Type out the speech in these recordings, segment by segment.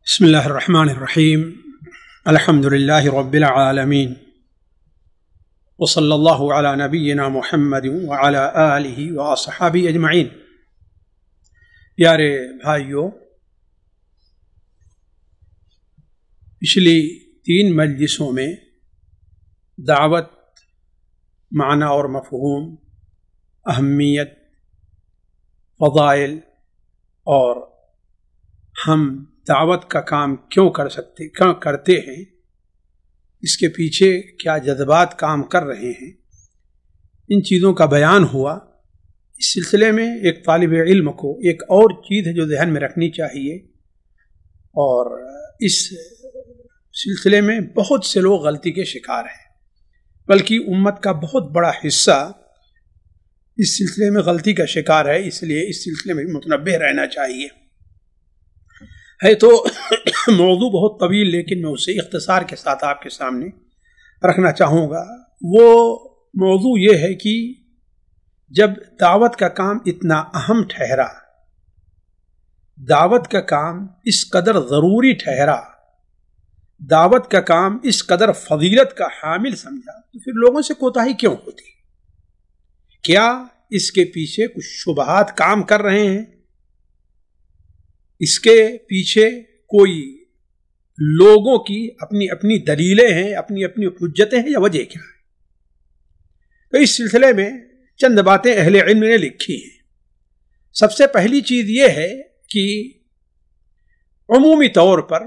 بسم الله الرحمن الرحيم. الحمد لله رب العالمين، وصلى الله على نبينا محمد وعلى آله وأصحابه أجمعين۔ پیارے بھائیوں، پچھلی 3 مجلسوں میں دعوت معنی اور مفہوم، اہمیت، فضائل اور ہم دعوت کا کام کیوں کرتے ہیں، اس کے پیچھے کیا جذبات کام کر رہے ہیں، ان چیزوں کا بیان ہوا۔ اس سلسلے میں ایک طالب علم کو ایک اور چیز ہے جو ذہن میں رکھنی چاہیے، اور اس سلسلے میں بہت سے لوگ غلطی کے شکار ہیں، بلکہ امت کا بہت بڑا حصہ اس سلسلے میں غلطی کا شکار ہے، اس لیے اس سلسلے میں متنبہ رہنا چاہیے۔ ہے تو موضوع بہت طویل، لیکن میں اسے اختصار کے ساتھ آپ کے سامنے رکھنا چاہوں گا۔ وہ موضوع یہ ہے کہ جب دعوت کا کام اتنا اہم ٹھہرا، دعوت کا کام اس قدر ضروری ٹھہرا، دعوت کا کام اس قدر فضیلت کا حامل سمجھا، تو پھر لوگوں سے کوتاہی کیوں ہوتی؟ کیا اس کے پیچھے کچھ شبہات کام کر رہے ہیں؟ اس کے پیچھے کوئی لوگوں کی اپنی اپنی دلیلیں ہیں، اپنی اپنی حجتیں ہیں، یا وجہ کیا ہے؟ تو اس سلسلے میں چند باتیں اہل علم نے لکھی ہیں۔ سب سے پہلی چیز یہ ہے کہ عمومی طور پر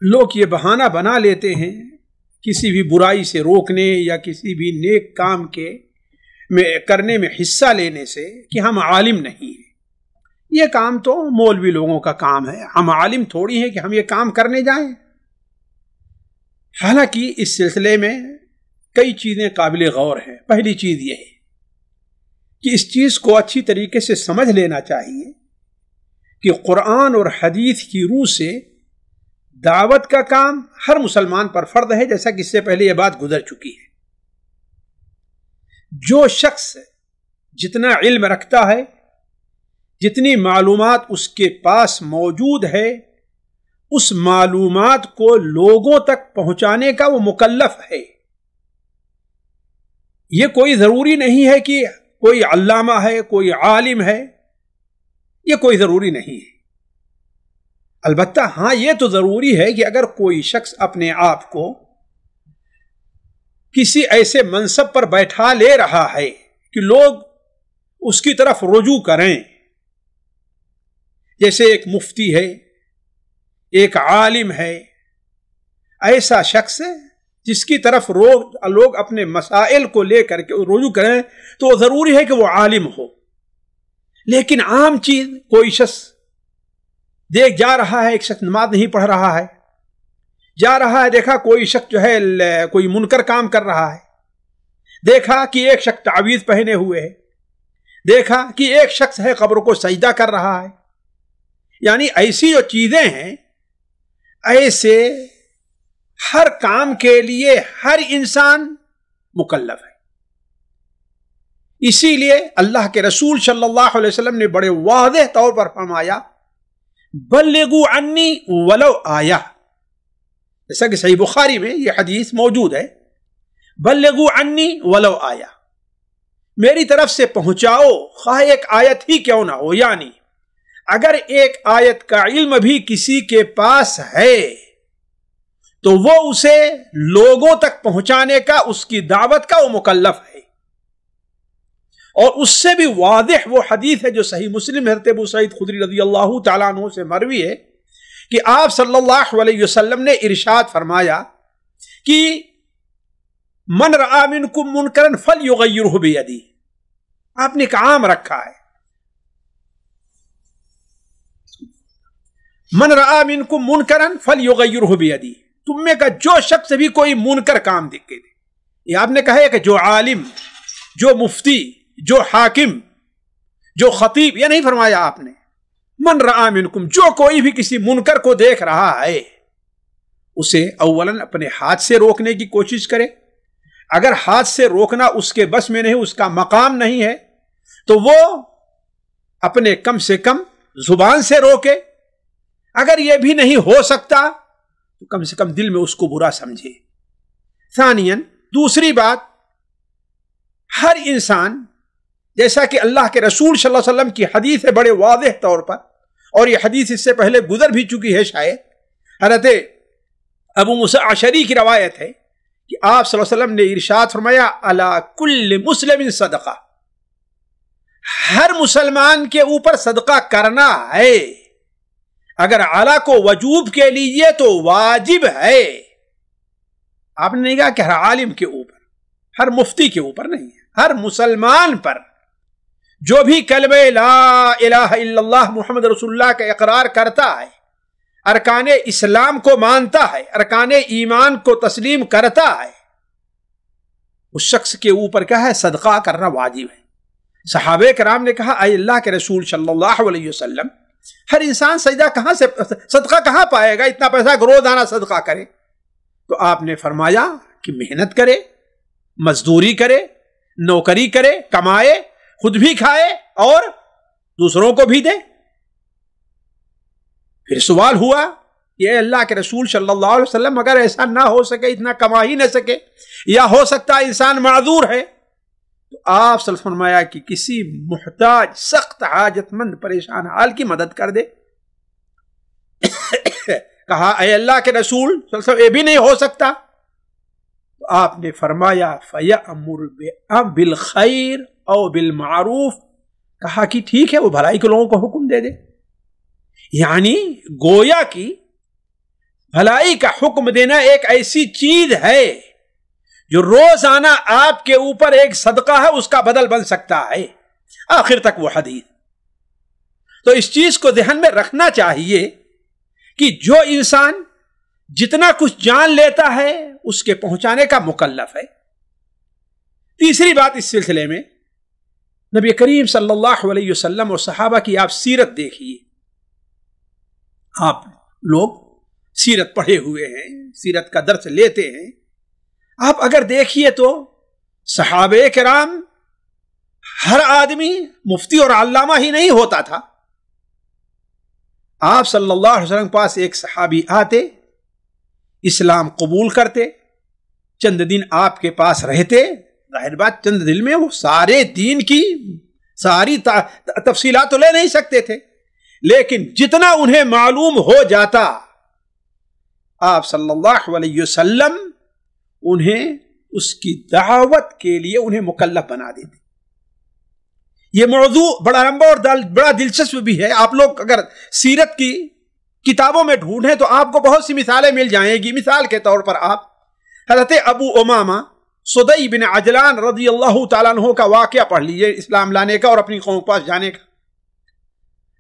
لوگ یہ بہانہ بنا لیتے ہیں کسی بھی برائی سے روکنے یا کسی بھی نیک کام کرنے میں حصہ لینے سے کہ ہم عالم نہیں ہیں، یہ کام تو مولوی لوگوں کا کام ہے، ہم عالم تھوڑی ہیں کہ ہم یہ کام کرنے جائیں۔ حالانکہ اس سلسلے میں کئی چیزیں قابل غور ہیں۔ پہلی چیز یہ ہے کہ اس چیز کو اچھی طریقے سے سمجھ لینا چاہیے کہ قرآن اور حدیث کی روح سے دعوت کا کام ہر مسلمان پر فرض ہے، جیسا کہ اس سے پہلے یہ بات گزر چکی ہے۔ جو شخص جتنا علم رکھتا ہے، جتنی معلومات اس کے پاس موجود ہے، اس معلومات کو لوگوں تک پہنچانے کا وہ مکلف ہے۔ یہ کوئی ضروری نہیں ہے کہ کوئی علامہ ہے، کوئی عالم ہے، یہ کوئی ضروری نہیں ہے۔ البتہ ہاں یہ تو ضروری ہے کہ اگر کوئی شخص اپنے آپ کو کسی ایسے منصب پر بیٹھا لے رہا ہے کہ لوگ اس کی طرف رجوع کریں، جیسے ایک مفتی ہے، ایک عالم ہے، ایسا شخص جس کی طرف لوگ اپنے مسائل کو لے کر کے رجوع کریں، تو ضروری ہے کہ وہ عالم ہو۔ لیکن عام چیز کوئی شخص دیکھ جا رہا ہے، ایک شخص نماز نہیں پڑھ رہا ہے، جا رہا ہے، دیکھا کوئی شخص جو ہے کوئی منکر کام کر رہا ہے، دیکھا کہ ایک شخص تعویذ پہنے ہوئے ہے، دیکھا کہ ایک شخص ہے قبر کو سجدہ کر رہا ہے، یعنی ایسی جو چیزیں ہیں، ایسے ہر کام کے لیے ہر انسان مکلف ہے۔ اسی لیے اللہ کے رسول صلی اللہ علیہ وسلم نے بڑے واضح طور پر فرمایا، بلغوا عنی ولو آیہ، جیسا کہ صحیح بخاری میں یہ حدیث موجود ہے، بلغوا عنی ولو آیہ، میری طرف سے پہنچاؤ خواہ ایک آیت ہی کیوں نہ ہو۔ یعنی اگر ایک آیت کا علم بھی کسی کے پاس ہے تو وہ اسے لوگوں تک پہنچانے کا، اس کی دعوت کا وہ مکلف ہے۔ اور اس سے بھی واضح وہ حدیث ہے جو صحیح مسلم حضرت ابو سعید خدری رضی اللہ تعالیٰ عنہ سے مروی ہے کہ آپ صلی اللہ علیہ وسلم نے ارشاد فرمایا کہ من رأى منکم منکرا فلیغیرہ بیدہ، آپ نے ایک عام رکھا ہے، من رأى منکم منکرا فلیغیرہ بیدہ، تم میں کا جو شخص بھی کوئی منکر کام دیکھے دے، یہ آپ نے کہا ہے کہ جو عالم، جو مفتی، جو حاکم، جو خطیب، یہ نہیں فرمایا آپ نے، من رأى منکم، جو کوئی بھی کسی منکر کو دیکھ رہا ہے، اسے اولاً اپنے ہاتھ سے روکنے کی کوشش کرے۔ اگر ہاتھ سے روکنا اس کے بس میں نہیں، اس کا مقام نہیں ہے، تو وہ اپنے کم سے کم زبان سے روکے، اگر یہ بھی نہیں ہو سکتا تو کم سے کم دل میں اس کو برا سمجھے۔ ثانیاً دوسری بات، ہر انسان، جیسا کہ اللہ کے رسول صلی اللہ علیہ وسلم کی حدیث ہے بڑے واضح طور پر، اور یہ حدیث اس سے پہلے گزر بھی چکی ہے شاید، حضرت ابو موسیٰ اشعری کی روایت ہے کہ آپ صلی اللہ علیہ وسلم نے ارشاد فرمایا علی کل مسلم صدقہ، ہر مسلمان کے اوپر صدقہ کرنا ہے۔ اگر علی کو وجوب کے لیے تو واجب ہے۔ آپ نے نہیں کہا کہ ہر عالم کے اوپر، ہر مفتی کے اوپر نہیں ہے، ہر مسلمان پر جو بھی کلمہ لا الہ الا اللہ محمد رسول اللہ کا اقرار کرتا ہے، ارکان اسلام کو مانتا ہے، ارکان ایمان کو تسلیم کرتا ہے، اس شخص کے اوپر کیا ہے؟ صدقہ کرنا واجب ہے۔ صحابہ کرام نے کہا اے اللہ کے رسول صلی اللہ علیہ وسلم، ہر انسان سجدہ کہاں سے، صدقہ کہاں پائے گا؟ اتنا پیسہ روزانہ صدقہ کرے۔ تو آپ نے فرمایا کہ محنت کرے، مزدوری کرے، نوکری کرے، کمائے، خود بھی کھائے اور دوسروں کو بھی دے۔ پھر سوال ہوا کہ اے اللہ کے رسول صلی اللہ علیہ وسلم، اگر ایسا نہ ہو سکے، اتنا کما ہی نہ سکے، یا ہو سکتا ہے انسان معذور ہے، تو آپ صلی اللہ علیہ وسلم فرمایا کہ کسی محتاج، سخت حاجت مند، پریشان حال کی مدد کر دے۔ کہا اے اللہ کے رسول صلی اللہ علیہ وسلم، یہ بھی نہیں ہو سکتا، تو آپ نے فرمایا فَيَأْمُرْ بِالْخَيْرِ او بالمعروف، کہا کہ ٹھیک ہے، وہ بھلائی کے لوگوں کو حکم دے دے۔ یعنی گویا کی بھلائی کا حکم دینا ایک ایسی چیز ہے جو روزانہ آپ کے اوپر ایک صدقہ ہے، اس کا بدل بن سکتا ہے۔ آخر تک وہ حدیث، تو اس چیز کو ذہن میں رکھنا چاہیے کہ جو انسان جتنا کچھ جان لیتا ہے اس کے پہنچانے کا مکلف ہے۔ تیسری بات اس سلسلے میں، نبی کریم صلی اللہ علیہ وسلم اور صحابہ کی آپ سیرت دیکھیے۔ آپ لوگ سیرت پڑھے ہوئے ہیں، سیرت کا درس لیتے ہیں، آپ اگر دیکھیے تو صحابہ کرام، ہر آدمی مفتی اور علامہ ہی نہیں ہوتا تھا۔ آپ صلی اللہ علیہ وسلم کے پاس ایک صحابی آتے، اسلام قبول کرتے، چند دن آپ کے پاس رہتے، ظاہر بات چند دن میں وہ سارے دین کی ساری تفصیلات تو لے نہیں سکتے تھے، لیکن جتنا انہیں معلوم ہو جاتا، آپ صلی اللہ علیہ وسلم انہیں اس کی دعوت کے لیے انہیں مکلف بنا دیتے۔ یہ موضوع بڑا لمبا اور بڑا دلچسپ بھی ہے۔ آپ لوگ اگر سیرت کی کتابوں میں ڈھونڈیں تو آپ کو بہت سی مثالیں مل جائیں گی۔ مثال کے طور پر آپ حضرت ابو امامہ صدی بن عجلان رضی اللہ تعالیٰ عنہ کا واقعہ پڑھ لیجئے، اسلام لانے کا اور اپنی قوم کے پاس جانے کا۔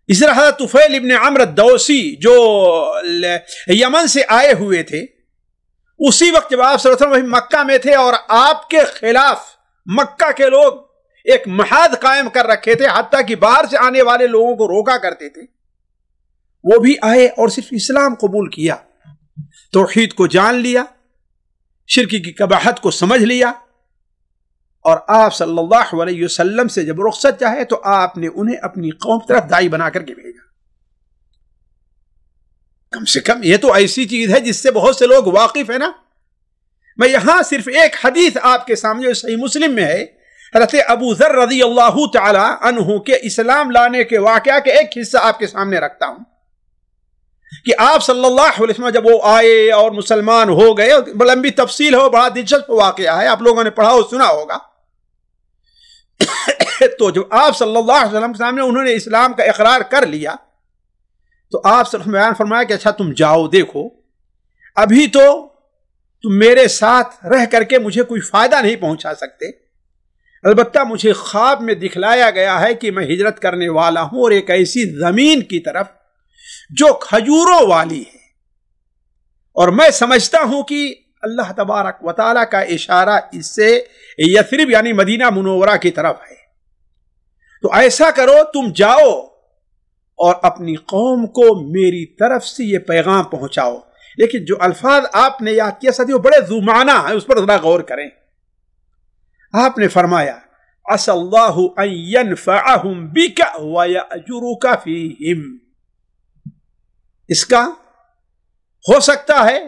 اس طرح حضرت طفیل ابن عمرو الدوسی جو یمن سے آئے ہوئے تھے، اسی وقت جب آپ صلی اللہ علیہ وسلم مکہ میں تھے اور آپ کے خلاف مکہ کے لوگ ایک محاذ قائم کر رکھے تھے، حتیٰ کہ باہر سے آنے والے لوگوں کو روکا کرتے تھے، وہ بھی آئے اور صرف اسلام قبول کیا، توحید کو جان لیا، شرک کی قباحت کو سمجھ لیا، اور آپ صلی اللہ علیہ وسلم سے جب رخصت چاہے تو آپ نے انہیں اپنی قوم کی طرف داعی بنا کر کے بھیجا۔ کم سے کم یہ تو ایسی چیز ہے جس سے بہت سے لوگ واقف ہیں نا۔ میں یہاں صرف ایک حدیث آپ کے سامنے جو صحیح مسلم میں ہے، حضرت ابو ذر رضی اللہ تعالی عنہ کے اسلام لانے کے واقعہ کے ایک حصہ آپ کے سامنے رکھتا ہوں کہ آپ صلی اللہ علیہ وسلم جب وہ آئے اور مسلمان ہو گئے، لمبی تفصیل ہو، بڑا دلچسپ واقعہ ہے، آپ لوگوں نے پڑھا اور سنا ہوگا۔ تو جب آپ صلی اللہ علیہ وسلم کے سامنے انہوں نے اسلام کا اقرار کر لیا تو آپ صلی اللہ علیہ وسلم بیان فرمایا کہ اچھا تم جاؤ، دیکھو ابھی تو تم میرے ساتھ رہ کر کے مجھے کوئی فائدہ نہیں پہنچا سکتے، البتہ مجھے خواب میں دکھلایا گیا ہے کہ میں ہجرت کرنے والا ہوں اور ایک ایسی زمین کی طرف جو کھجوروں والی ہے، اور میں سمجھتا ہوں کہ اللہ تبارک و تعالیٰ کا اشارہ اس سے یثرب یعنی مدینہ منورہ کی طرف ہے، تو ایسا کرو تم جاؤ اور اپنی قوم کو میری طرف سے یہ پیغام پہنچاؤ۔ لیکن جو الفاظ آپ نے یاد کیا ساتھیو بڑے ذو معنی ہیں، اس پر ذرا غور کریں۔ آپ نے فرمایا عسى الله ان ينفعهم بك ويأجرك فيهم، اس کا ہو سکتا ہے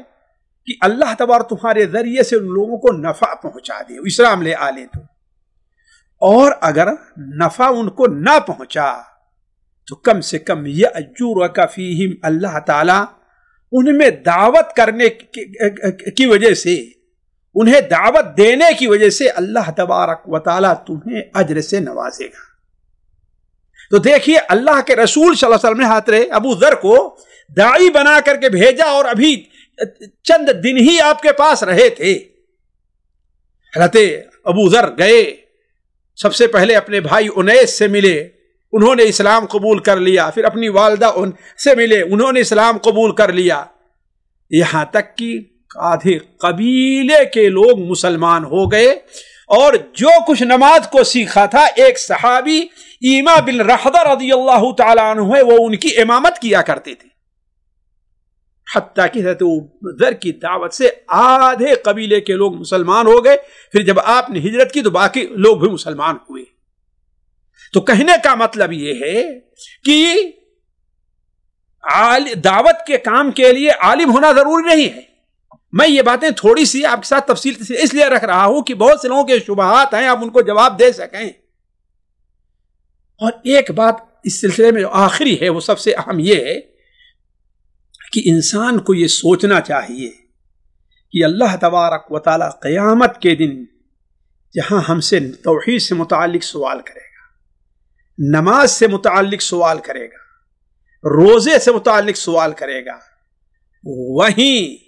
کہ اللہ تبارک تمہارے ذریعے سے ان لوگوں کو نفع پہنچا دے، اسلام لے آ لے تو، اور اگر نفع ان کو نہ پہنچا تو کم سے کم یأجورک فیہم، اللہ تعالی ان میں دعوت کرنے کی وجہ سے، انہیں دعوت دینے کی وجہ سے اللہ تبارک و تعالی تمہیں اجر سے نوازے گا۔ تو دیکھیے اللہ کے رسول صلی اللہ علیہ وسلم نے حضرت ابو ذر کو داعی بنا کر کے بھیجا، اور ابھی چند دن ہی آپ کے پاس رہے تھے۔ حضرت ابو ذر گئے، سب سے پہلے اپنے بھائی انیس سے ملے، انہوں نے اسلام قبول کر لیا، پھر اپنی والدہ سے ملے، انہوں نے اسلام قبول کر لیا، یہاں تک کہ آدھے قبیلے کے لوگ مسلمان ہو گئے، اور جو کچھ نماز کو سیکھا تھا ایک صحابی ایما بن رحدہ رضی اللہ تعالیٰ عنہ ہے، وہ ان کی امامت کیا کرتے تھے، حتیٰ کہ حضرت ذر کی دعوت سے آدھے قبیلے کے لوگ مسلمان ہو گئے۔ پھر جب آپ نے ہجرت کی تو باقی لوگ بھی مسلمان ہوئے۔ تو کہنے کا مطلب یہ ہے کہ دعوت کے کام کے لیے عالم ہونا ضروری نہیں ہے۔ میں یہ باتیں تھوڑی سی آپ کے ساتھ تفصیل سے اس لیے رکھ رہا ہوں کہ بہت سے لوگوں کے شبہات ہیں، آپ ان کو جواب دے سکیں۔ اور ایک بات اس سلسلے میں جو آخری ہے وہ سب سے اہم یہ ہے کہ انسان کو یہ سوچنا چاہیے کہ اللہ تبارک و تعالی قیامت کے دن جہاں ہم سے توحید سے متعلق سوال کرے گا، نماز سے متعلق سوال کرے گا، روزے سے متعلق سوال کرے گا، وہیں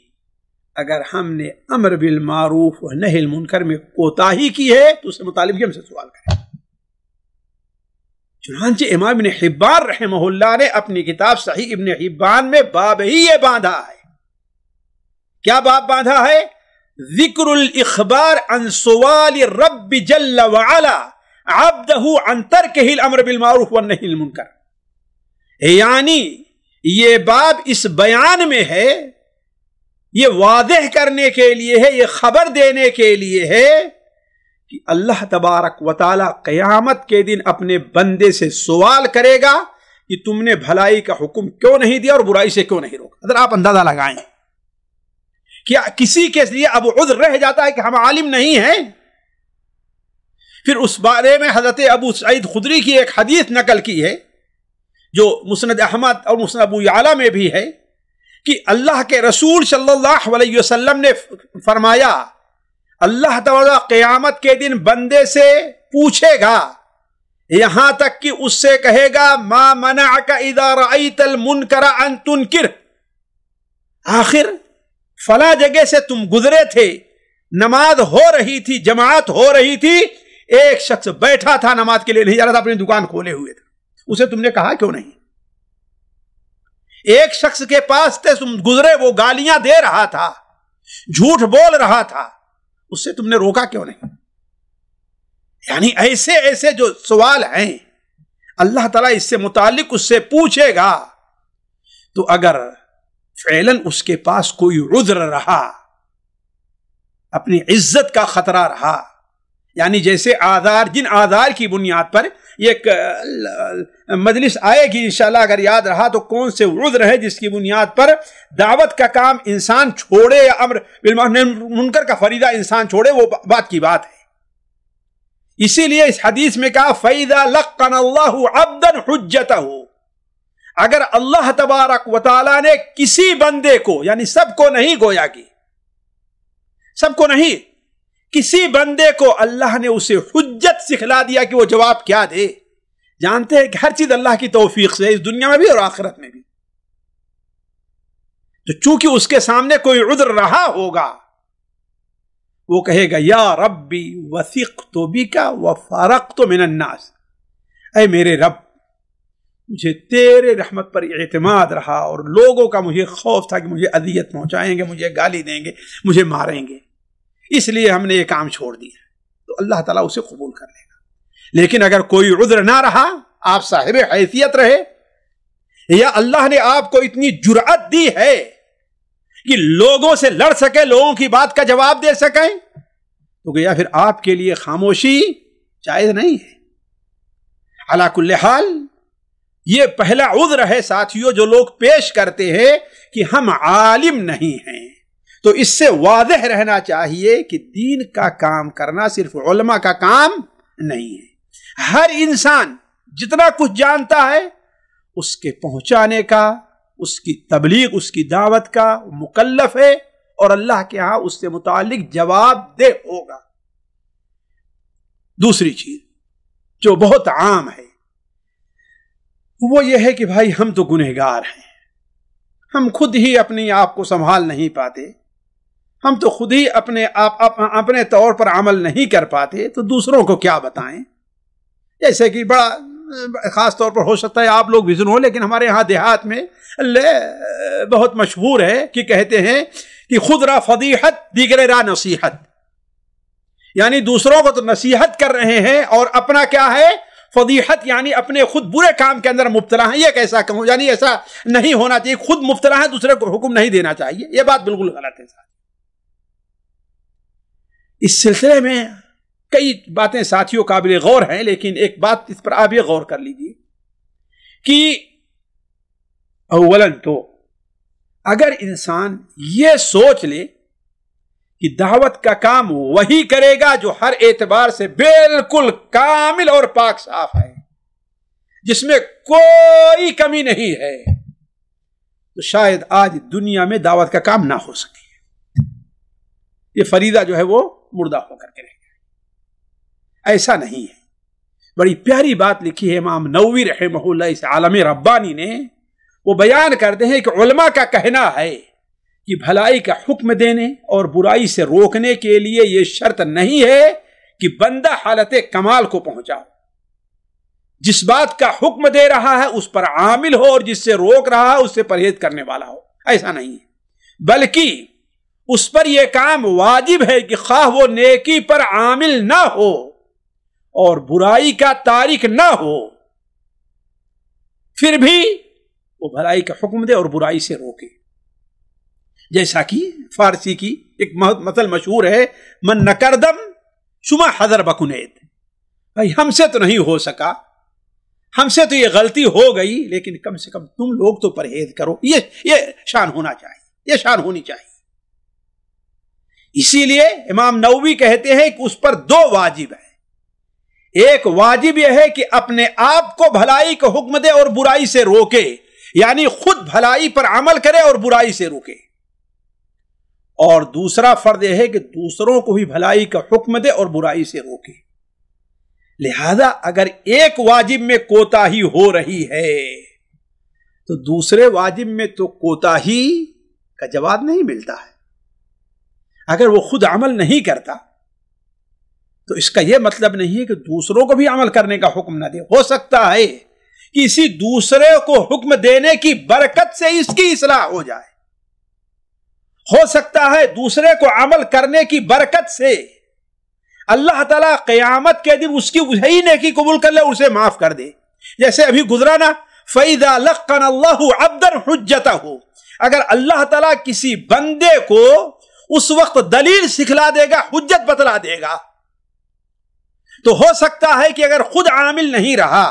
اگر ہم نے امر بالمعروف و نہی المنکر میں کوتاہی کی ہے تو اس سے متعلق بھی ہم سے سوال کرے گا۔ چنانچہ امام ابن حبان رحمہ اللہ نے اپنی کتاب صحیح ابن حبان میں باب ہی یہ باندھا ہے۔ کیا باب باندھا ہے؟ ذکر الاخبار عن سوال رب جل وعلا عبدہ عن ترکہ الامر بالمعروف والنہی المنکر، یعنی یہ باب اس بیان میں ہے، یہ واضح کرنے کے لیے ہے، یہ خبر دینے کے لیے ہے کہ اللہ تبارک و تعالی قیامت کے دن اپنے بندے سے سوال کرے گا کہ تم نے بھلائی کا حکم کیوں نہیں دیا اور برائی سے کیوں نہیں روکا۔ اگر آپ اندازہ لگائیں کیا کسی کے لیے اب عذر رہ جاتا ہے کہ ہم عالم نہیں ہیں؟ پھر اس بارے میں حضرت ابو سعید خدری کی ایک حدیث نقل کی ہے جو مسند احمد اور مسند ابو یعلا میں بھی ہے کہ اللہ کے رسول صلی اللہ علیہ وسلم نے فرمایا اللہ تعالیٰ قیامت کے دن بندے سے پوچھے گا، یہاں تک کہ اس سے کہے گا ما منعک اذا رأیت المنکر ان تنکر، آخر فلاں جگہ سے تم گزرے تھے، نماز ہو رہی تھی، جماعت ہو رہی تھی، ایک شخص بیٹھا تھا نماز کے لیے نہیں جا رہا تھا، اپنی دکان کھولے ہوئے تھا، اسے تم نے کہا کیوں نہیں؟ ایک شخص کے پاس سے تم گزرے، وہ گالیاں دے رہا تھا، جھوٹ بول رہا تھا، اس سے تم نے روکا کیوں نہیں؟ یعنی ایسے ایسے جو سوال ہیں اللہ تعالیٰ اس سے متعلق اس سے پوچھے گا۔ تو اگر فعلاً اس کے پاس کوئی عذر رہا، اپنی عزت کا خطرہ رہا، یعنی جیسے آزار، جن آزار کی بنیاد پر ایک مجلس آئے گی انشاءاللہ اگر یاد رہا تو کون سے عذر ہے جس کی بنیاد پر دعوت کا کام انسان چھوڑے یا امر بالمعروف منکر کا فریضہ انسان چھوڑے، وہ بات کی بات ہے۔ اسی لیے اس حدیث میں کہا فَإِذَا لَقَّنَ اللَّهُ عَبْدًا حُجَّتَهُ، اگر اللہ تبارک و تعالی نے کسی بندے کو، یعنی سب کو نہیں گویا کہ سب کو نہیں، کسی بندے کو اللہ نے اسے حجت سکھلا دیا کہ وہ جواب کیا دے۔ جانتے ہیں کہ ہر چیز اللہ کی توفیق سے، اس دنیا میں بھی اور آخرت میں بھی، تو چونکہ اس کے سامنے کوئی عذر رہا ہوگا، وہ کہے گا یا ربی وثقت بک وفرقت من الناس، اے میرے رب مجھے تیرے رحمت پر اعتماد رہا اور لوگوں کا مجھے خوف تھا کہ مجھے اذیت پہنچائیں گے، مجھے گالی دیں گے، مجھے ماریں گے، اس لیے ہم نے یہ کام چھوڑ دیا، تو اللہ تعالیٰ اسے قبول کر لے گا۔ لیکن اگر کوئی عذر نہ رہا، آپ صاحب حیثیت رہے، یا اللہ نے آپ کو اتنی جرأت دی ہے کہ لوگوں سے لڑ سکے، لوگوں کی بات کا جواب دے سکیں، تو گیا پھر آپ کے لیے خاموشی جائز نہیں ہے۔ علی کل حال یہ پہلا عذر ہے ساتھیوں جو لوگ پیش کرتے ہیں کہ ہم عالم نہیں ہیں. تو اس سے واضح رہنا چاہیے کہ دین کا کام کرنا صرف علماء کا کام نہیں ہے. ہر انسان جتنا کچھ جانتا ہے اس کے پہنچانے کا، اس کی تبلیغ، اس کی دعوت کا مکلف ہے، اور اللہ کے ہاں اس سے متعلق جواب دہ ہوگا. دوسری چیز جو بہت عام ہے وہ یہ ہے کہ بھائی ہم تو گنہگار ہیں، ہم خود ہی اپنی آپ کو سنبھال نہیں پاتے، ہم تو خود ہی اپنے طور پر عمل نہیں کر پاتے، تو دوسروں کو کیا بتائیں. جیسے کہ بڑا خاص طور پر ہو سکتا ہے آپ لوگ بھی سنو، لیکن ہمارے ہاں دیہات میں بہت مشہور ہے کہ کہتے ہیں کہ خود را فضیحت دیگر را نصیحت، یعنی دوسروں کو تو نصیحت کر رہے ہیں اور اپنا کیا ہے، فضیحت، یعنی اپنے خود برے کام کے اندر مبتلا ہیں. یہ کیسا کہوں، یعنی ایسا نہیں ہونا چاہیے، خود مبتلا ہے دوسرے کو حکم نہیں دینا چاہیے. یہ بات بالکل غلط ہے. اس سلسلے میں کئی باتیں ساتھیوں قابل غور ہیں، لیکن ایک بات اس پر آپ یہ غور کر لیجیے کہ اولاً تو اگر انسان یہ سوچ لے کہ دعوت کا کام وہی کرے گا جو ہر اعتبار سے بالکل کامل اور پاک صاف ہے، جس میں کوئی کمی نہیں ہے، تو شاید آج دنیا میں دعوت کا کام نہ ہو سکے. یہ فریضہ جو ہے وہ مردہ ہو کر کے رہے گا. ایسا نہیں ہے. بڑی پیاری بات لکھی ہے امام نووی رحمہ اللہ اس عالم ربانی نے. وہ بیان کرتے ہیں کہ علماء کا کہنا ہے کہ بھلائی کا حکم دینے اور برائی سے روکنے کے لیے یہ شرط نہیں ہے کہ بندہ حالت کمال کو پہنچا. جس بات کا حکم دے رہا ہے اس پر عامل ہو، اور جس سے روک رہا ہے اس سے پرہیز کرنے والا ہو. ایسا نہیں ہے، بلکہ اس پر یہ کام واجب ہے کہ خواہ وہ نیکی پر عامل نہ ہو اور برائی کا تارک نہ ہو، پھر بھی وہ بھلائی کا حکم دے اور برائی سے روکے. جیسا کہ فارسی کی ایک مثل مشہور ہے، من نکردم شما حذر بکنید. بھائی ہم سے تو نہیں ہو سکا، ہم سے تو یہ غلطی ہو گئی، لیکن کم سے کم تم لوگ تو پرہیز کرو. یہ شان ہونا چاہیے، یہ شان ہونی چاہیے. اسی لیے امام نووی کہتے ہیں کہ اس پر دو واجب ہیں. ایک واجب یہ ہے کہ اپنے آپ کو بھلائی کا حکم دے اور برائی سے روکے، یعنی خود بھلائی پر عمل کرے اور برائی سے روکے. اور دوسرا فرض یہ ہے کہ دوسروں کو بھی بھلائی کا حکم دے اور برائی سے روکے. لہذا اگر ایک واجب میں کوتاہی ہو رہی ہے تو دوسرے واجب میں تو کوتاہی کا جواب نہیں ملتا ہے. اگر وہ خود عمل نہیں کرتا تو اس کا یہ مطلب نہیں ہے کہ دوسروں کو بھی عمل کرنے کا حکم نہ دے. ہو سکتا ہے کہ اسی دوسرے کو حکم دینے کی برکت سے اس کی اصلاح ہو جائے. ہو سکتا ہے دوسرے کو عمل کرنے کی برکت سے اللہ تعالیٰ قیامت کے دن اس کی وہی نیکی قبول کر لے، اسے معاف کر دے. جیسے ابھی گزرا نا، فَإِذَا لَقَّنَ اللَّهُ عَبْدًا حُجَّتَهُ، اگر اللہ تعالیٰ کسی بندے کو اس وقت دلیل سکھلا دے گا، حجت بتلا دے گا، تو ہو سکتا ہے کہ اگر خود عامل نہیں رہا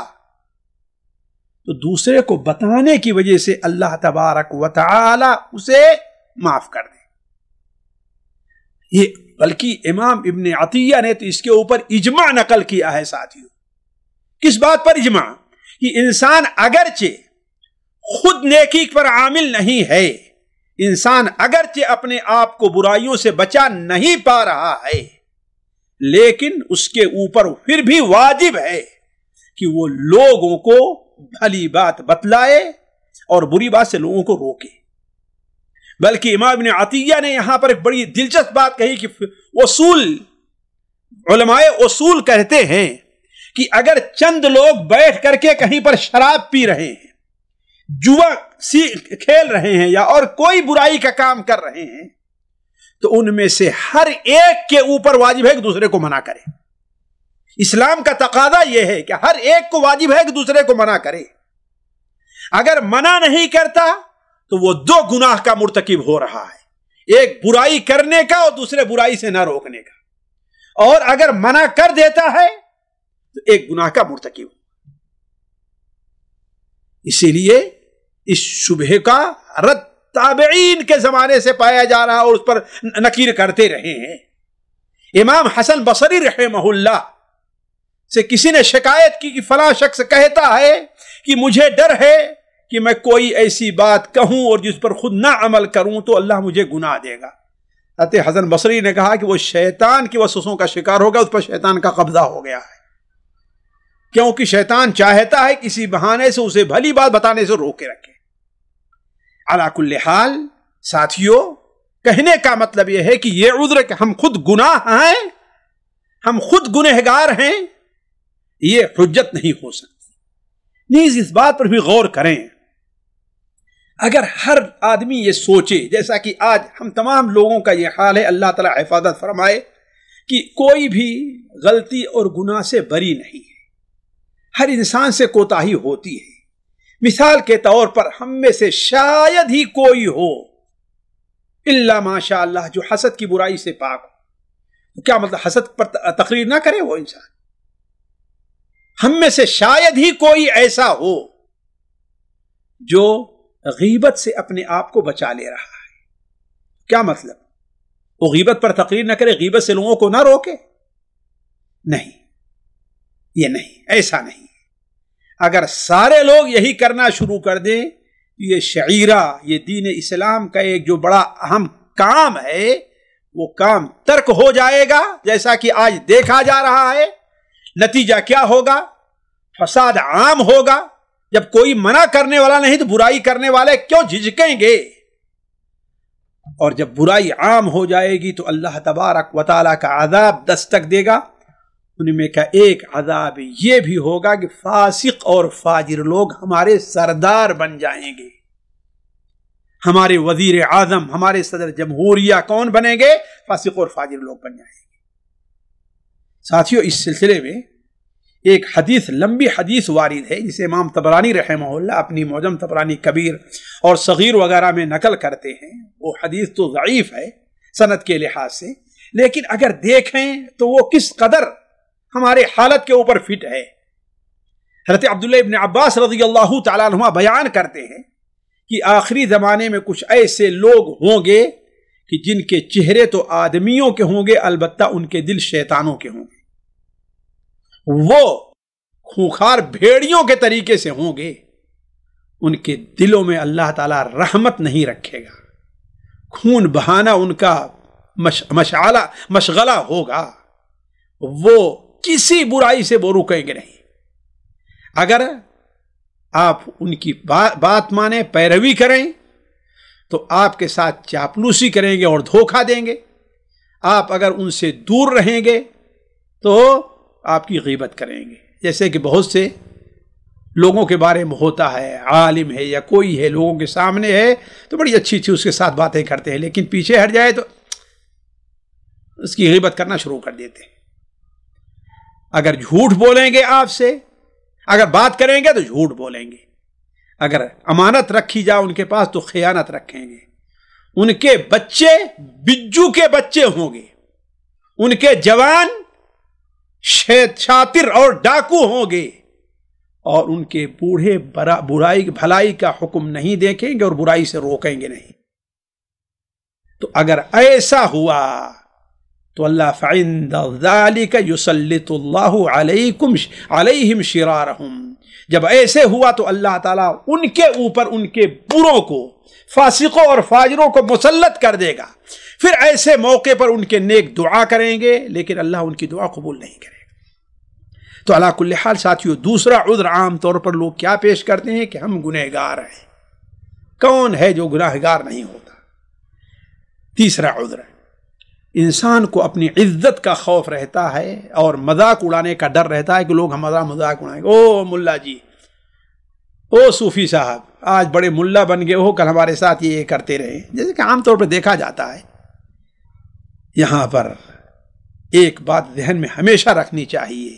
تو دوسرے کو بتانے کی وجہ سے اللہ تبارک و تعالی اسے معاف کر دے. یہ بلکہ امام ابن عطیہ نے تو اس کے اوپر اجماع نقل کیا ہے ساتھیوں. کس بات پر اجماع؟ کہ انسان اگرچہ خود نیکی پر عامل نہیں ہے، انسان اگرچہ اپنے آپ کو برائیوں سے بچا نہیں پا رہا ہے، لیکن اس کے اوپر پھر بھی واجب ہے کہ وہ لوگوں کو بھلی بات بتلائے اور بری بات سے لوگوں کو روکے. بلکہ امام ابن عطیہ نے یہاں پر ایک بڑی دلچسپ بات کہی کہ علماء اصول کہتے ہیں کہ اگر چند لوگ بیٹھ کر کے کہیں پر شراب پی رہے ہیں، جوا کھیل رہے ہیں، یا اور کوئی برائی کا کام کر رہے ہیں، تو ان میں سے ہر ایک کے اوپر واجب ہے کہ دوسرے کو منع کرے. اسلام کا تقاضا یہ ہے کہ ہر ایک کو واجب ہے کہ دوسرے کو منع کرے. اگر منع نہیں کرتا تو وہ دو گناہ کا مرتکب ہو رہا ہے، ایک برائی کرنے کا اور دوسرے برائی سے نہ روکنے کا. اور اگر منع کر دیتا ہے تو ایک گناہ کا مرتکب. اسی لیے اس شبہ کا رد تابعین کے زمانے سے پایا جا رہا اور اس پر نکیر کرتے رہے ہیں۔ امام حسن بصری رحمہ اللہ سے کسی نے شکایت کی کہ فلاں شخص کہتا ہے کہ مجھے ڈر ہے کہ میں کوئی ایسی بات کہوں اور جس پر خود نہ عمل کروں تو اللہ مجھے گناہ دے گا۔ حضرت حسن بصری نے کہا کہ وہ شیطان کی وسوسوں کا شکار ہوگا، اس پر شیطان کا قبضہ ہو گیا ہے، کیونکہ شیطان چاہتا ہے کسی بہانے سے اسے بھلی بات بتانے سے روکے رکھے۔ علی کل حال ساتھیوں، کہنے کا مطلب یہ ہے کہ یہ عذر کہ ہم خود گناہ ہیں، ہم خود گنہگار ہیں، یہ حجت نہیں ہو سکتی۔ نیز اس بات پر بھی غور کریں، اگر ہر آدمی یہ سوچے جیسا کہ آج ہم تمام لوگوں کا یہ حال ہے، اللہ تعالی حفاظت فرمائے، کہ کوئی بھی غلطی اور گناہ سے بری نہیں ہے، ہر انسان سے کوتاہی ہوتی ہے۔ مثال کے طور پر ہم میں سے شاید ہی کوئی ہو الا ماشاء اللہ جو حسد کی برائی سے پاک ہو۔ کیا مطلب حسد پر تقریر نہ کرے وہ انسان؟ ہم میں سے شاید ہی کوئی ایسا ہو جو غیبت سے اپنے آپ کو بچا لے رہا ہے۔ کیا مطلب؟ وہ غیبت پر تقریر نہ کرے، غیبت سے لوگوں کو نہ روکے؟ نہیں، یہ نہیں، ایسا نہیں۔ اگر سارے لوگ یہی کرنا شروع کر دیں، یہ شعیرہ، یہ دین اسلام کا ایک جو بڑا اہم کام ہے، وہ کام ترک ہو جائے گا، جیسا کہ آج دیکھا جا رہا ہے۔ نتیجہ کیا ہوگا؟ فساد عام ہوگا۔ جب کوئی منع کرنے والا نہیں تو برائی کرنے والے کیوں جھجکیں گے؟ اور جب برائی عام ہو جائے گی تو اللہ تبارک و تعالیٰ کا عذاب دستک دے گا۔ ان میں کا ایک عذاب یہ بھی ہوگا کہ فاسق اور فاجر لوگ ہمارے سردار بن جائیں گے، ہمارے وزیر اعظم، ہمارے صدر جمہوریہ کون بنیں گے؟ فاسق اور فاجر لوگ بن جائیں گے۔ ساتھیوں، اس سلسلے میں ایک حدیث، لمبی حدیث وارد ہے جسے امام طبرانی رحمہ اللہ اپنی معجم طبرانی کبیر اور صغیر وغیرہ میں نقل کرتے ہیں۔ وہ حدیث تو ضعیف ہے سند کے لحاظ سے، لیکن اگر دیکھیں تو وہ کس قدر ہمارے حالت کے اوپر فٹ ہے۔ حضرت عبداللہ ابن عباس رضی اللہ تعالیٰ عنہما بیان کرتے ہیں کہ آخری زمانے میں کچھ ایسے لوگ ہوں گے کہ جن کے چہرے تو آدمیوں کے ہوں گے، البتہ ان کے دل شیطانوں کے ہوں گے۔ وہ خونخوار بھیڑیوں کے طریقے سے ہوں گے، ان کے دلوں میں اللہ تعالیٰ رحمت نہیں رکھے گا، خون بہانا ان کا مشغلہ ہوگا، وہ کسی برائی سے وہ رکیں گے نہیں۔ اگر آپ ان کی بات مانیں، پیروی کریں، تو آپ کے ساتھ چاپلوسی کریں گے اور دھوکہ دیں گے۔ آپ اگر ان سے دور رہیں گے تو آپ کی غیبت کریں گے، جیسے کہ بہت سے لوگوں کے بارے میں ہوتا ہے، عالم ہے یا کوئی ہے، لوگوں کے سامنے ہے تو بڑی اچھی اچھی اس کے ساتھ باتیں کرتے ہیں، لیکن پیچھے ہٹ جائے تو اس کی غیبت کرنا شروع کر دیتے ہیں۔ اگر جھوٹ بولیں گے آپ سے، اگر بات کریں گے تو جھوٹ بولیں گے، اگر امانت رکھی جائے ان کے پاس تو خیانت رکھیں گے۔ ان کے بچے بجو کے بچے ہوں گے، ان کے جوان شاطر اور ڈاکو ہوں گے، اور ان کے بوڑھے برائی بھلائی کا حکم نہیں دیکھیں گے اور برائی سے روکیں گے نہیں۔ تو اگر ایسا ہوا تو اللہ فعند ذلك يسلط اللہ علیہم شرارہم، جب ایسے ہوا تو اللہ تعالیٰ ان کے اوپر ان کے بروں کو، فاسقوں اور فاجروں کو مسلط کر دے گا۔ پھر ایسے موقع پر ان کے نیک دعا کریں گے لیکن اللہ ان کی دعا قبول نہیں کرے گا۔ تو علی کل حال ساتھیوں، دوسرا عذر عام طور پر لوگ کیا پیش کرتے ہیں کہ ہم گنہگار ہیں۔ کون ہے جو گنہگار نہیں ہوتا؟ تیسرا عذر ہے، انسان کو اپنی عزت کا خوف رہتا ہے اور مذاق اڑانے کا ڈر رہتا ہے کہ لوگ ہمارا مذاق اڑائیں گے۔ او ملا جی، او صوفی صاحب، آج بڑے ملا بن گئے ہو، کل ہمارے ساتھ یہ کرتے رہے، جیسے کہ عام طور پر دیکھا جاتا ہے۔ یہاں پر ایک بات ذہن میں ہمیشہ رکھنی چاہیے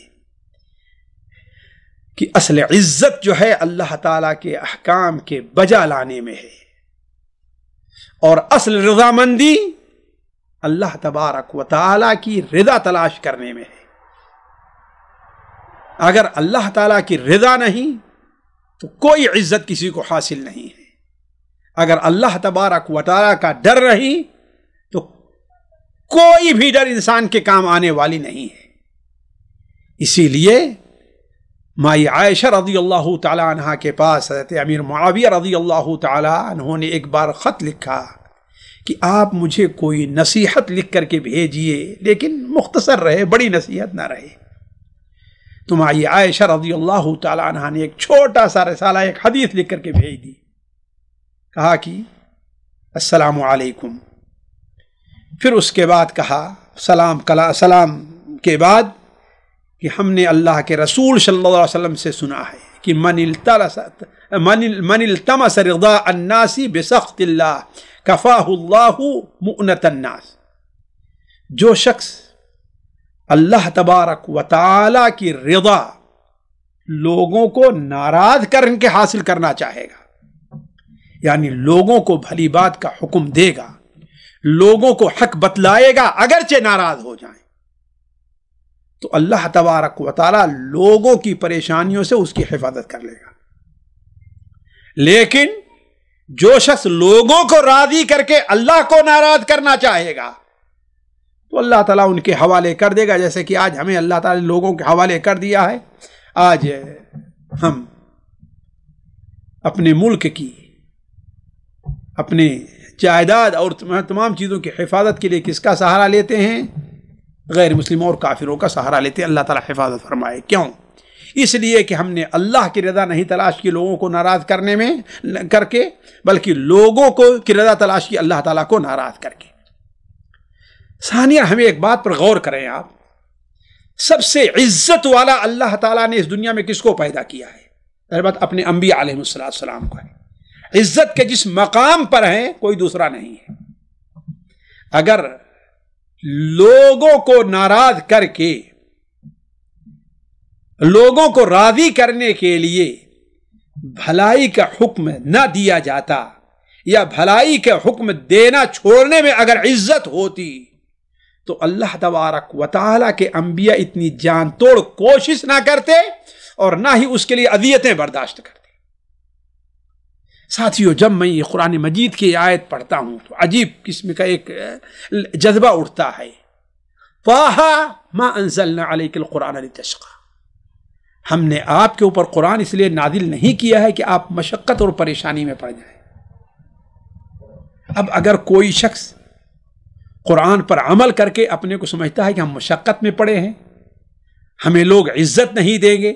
کہ اصل عزت جو ہے اللہ تعالیٰ کے احکام کے بجا لانے میں ہے، اور اصل رضامندی اللہ تبارک و تعالیٰ کی رضا تلاش کرنے میں ہے۔ اگر اللہ تعالیٰ کی رضا نہیں تو کوئی عزت کسی کو حاصل نہیں ہے۔ اگر اللہ تبارک و تعالیٰ کا ڈر نہیں تو کوئی بھی ڈر انسان کے کام آنے والی نہیں ہے۔ اسی لیے مائی عائشہ رضی اللہ تعالی عنہا کے پاس حضرت امیر معاویہ رضی اللہ تعالی عنہ نے ایک بار خط لکھا کہ آپ مجھے کوئی نصیحت لکھ کر کے بھیجیے، لیکن مختصر رہے، بڑی نصیحت نہ رہے۔ تو مائی عائشہ رضی اللہ تعالی عنہا نے ایک چھوٹا سا رسالہ، ایک حدیث لکھ کر کے بھیج دی، کہا کہ السلام علیکم، پھر اس کے بعد کہا سلام کے بعد کہ ہم نے اللہ کے رسول صلی اللہ علیہ وسلم سے سنا ہے کہ من التمس رضا الناس بسخط اللہ کفاہ اللہ مؤنۃ الناس، جو شخص اللہ تبارک و تعالی کی رضا لوگوں کو ناراض کر کے حاصل کرنا چاہے گا، یعنی لوگوں کو بھلی بات کا حکم دے گا، لوگوں کو حق بتلائے گا اگرچہ ناراض ہو جائیں، تو اللہ تبارک و تعالی لوگوں کی پریشانیوں سے اس کی حفاظت کر لے گا۔ لیکن جو شخص لوگوں کو راضی کر کے اللہ کو ناراض کرنا چاہے گا تو اللہ تعالیٰ ان کے حوالے کر دے گا، جیسے کہ آج ہمیں اللہ تعالیٰ لوگوں کے حوالے کر دیا ہے۔ آج ہم اپنے ملک کی، اپنے جائیداد اور تمام چیزوں کی حفاظت کے لیے کس کا سہارا لیتے ہیں؟ غیر مسلموں اور کافروں کا سہارا لیتے ہیں۔ اللہ تعالیٰ حفاظت فرمائے۔ کیوں؟ اس لیے کہ ہم نے اللہ کی رضا نہیں تلاش کی لوگوں کو ناراض کرنے میں کر کے، بلکہ لوگوں کی رضا تلاش کی اللہ تعالیٰ کو ناراض کر کے۔ ثانیہ، ہمیں ایک بات پر غور کریں، آپ سب سے عزت والا اللہ تعالیٰ نے اس دنیا میں کس کو پیدا کیا ہے؟ البتہ اپنے انبیاء علیہ السلام کو ہے۔ عزت کے جس مقام پر ہیں کوئی دوسرا نہیں ہے۔ اگر لوگوں کو ناراض کر کے، لوگوں کو راضی کرنے کے لیے بھلائی کا حکم نہ دیا جاتا، یا بھلائی کا حکم دینا چھوڑنے میں اگر عزت ہوتی، تو اللہ تبارک و تعالیٰ کے انبیاء اتنی جان توڑ کوشش نہ کرتے اور نہ ہی اس کے لیے اذیتیں برداشت کرتے۔ ساتھیو، جب میں یہ قرآن مجید کی آیت پڑھتا ہوں تو عجیب قسم کا ایک جذبہ اٹھتا ہے۔ طٰہٰ ما انزلنا علیک القرآن لتشقیٰ، ہم نے آپ کے اوپر قرآن اس لیے نازل نہیں کیا ہے کہ آپ مشقت اور پریشانی میں پڑ جائیں۔ اب اگر کوئی شخص قرآن پر عمل کر کے اپنے کو سمجھتا ہے کہ ہم مشقت میں پڑے ہیں، ہمیں لوگ عزت نہیں دیں گے،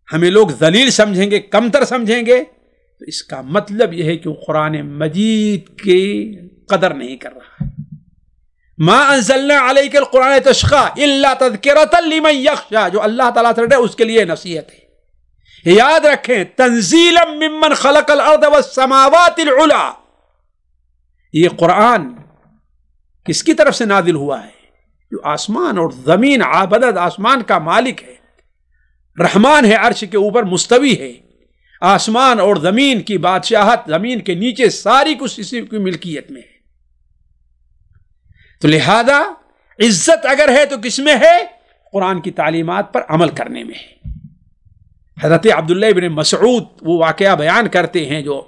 ہمیں لوگ ذلیل سمجھیں گے، کمتر سمجھیں گے، تو اس کا مطلب یہ ہے کہ وہ قرآن مجید کی قدر نہیں کر رہا ہے۔ ما انزلنا علیک القرآن تشقیٰ الا تذکرۃ لمن یخشیٰ، جو اللہ تعالیٰ سے ڈرے اس کے لیے نصیحت ہے۔ یاد رکھیں، تنزیلا ممن خلق الارض والسماوات العلی، یہ قرآن کس کی طرف سے نازل ہوا ہے؟ جو آسمان اور زمین، عابدت آسمان کا مالک ہے، رحمان ہے، عرش کے اوپر مستوی ہے، آسمان اور زمین کی بادشاہت، زمین کے نیچے ساری کچھ اسی کی ملکیت میں ہے۔ تو لہذا عزت اگر ہے تو کس میں ہے؟ قرآن کی تعلیمات پر عمل کرنے میں ہے۔ حضرت عبداللہ ابن مسعود وہ واقعہ بیان کرتے ہیں جو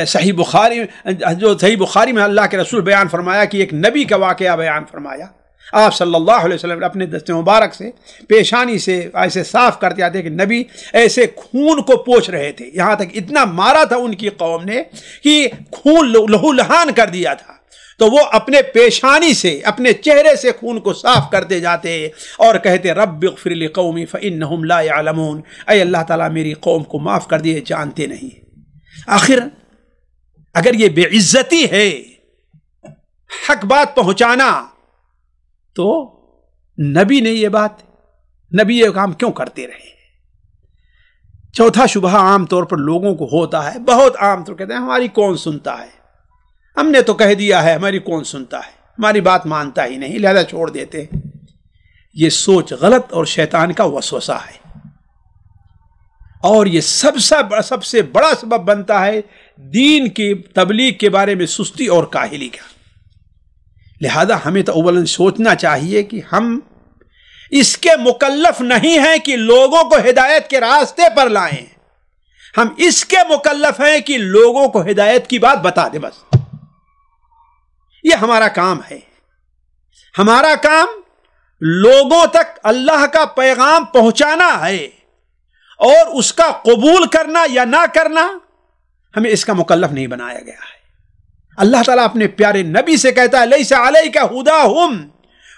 صحیح بخاری میں اللہ کے رسول بیان فرمایا کہ ایک نبی کا واقعہ بیان فرمایا۔ آپ صلی اللہ علیہ وسلم اپنے دست مبارک سے پیشانی سے ایسے صاف کرتے آتے کہ نبی ایسے خون کو پوچھ رہے تھے، یہاں تک اتنا مارا تھا ان کی قوم نے کہ خون لہو لہان کر دیا تھا، تو وہ اپنے پیشانی سے، اپنے چہرے سے خون کو صاف کرتے جاتے اور کہتے رب اغفر لقومی فانہم لا یعلمون، اے اللہ تعالیٰ میری قوم کو معاف کر دیے، جانتے نہیں۔ آخر اگر یہ بے عزتی ہے حق بات پہنچانا، تو نبی نے یہ بات، نبی یہ کام کیوں کرتے رہے؟ چوتھا شبہ عام طور پر لوگوں کو ہوتا ہے، بہت عام طور کہتے ہیں ہماری کون سنتا ہے، ہم نے تو کہہ دیا ہے، ہماری کون سنتا ہے، ہماری بات مانتا ہی نہیں، لہذا چھوڑ دیتے ہیں۔ یہ سوچ غلط اور شیطان کا وسوسہ ہے، اور یہ سب سے بڑا سبب بنتا ہے دین کی تبلیغ کے بارے میں سستی اور کاہلی کا۔ لہذا ہمیں تو اولاً سوچنا چاہیے کہ ہم اس کے مکلف نہیں ہیں کہ لوگوں کو ہدایت کے راستے پر لائیں، ہم اس کے مکلف ہیں کہ لوگوں کو ہدایت کی بات بتا دیں، بس یہ ہمارا کام ہے۔ ہمارا کام لوگوں تک اللہ کا پیغام پہنچانا ہے، اور اس کا قبول کرنا یا نہ کرنا ہمیں اس کا مکلف نہیں بنایا گیا ہے۔ اللہ تعالیٰ اپنے پیارے نبی سے کہتا ہے لیس علیک ھداھم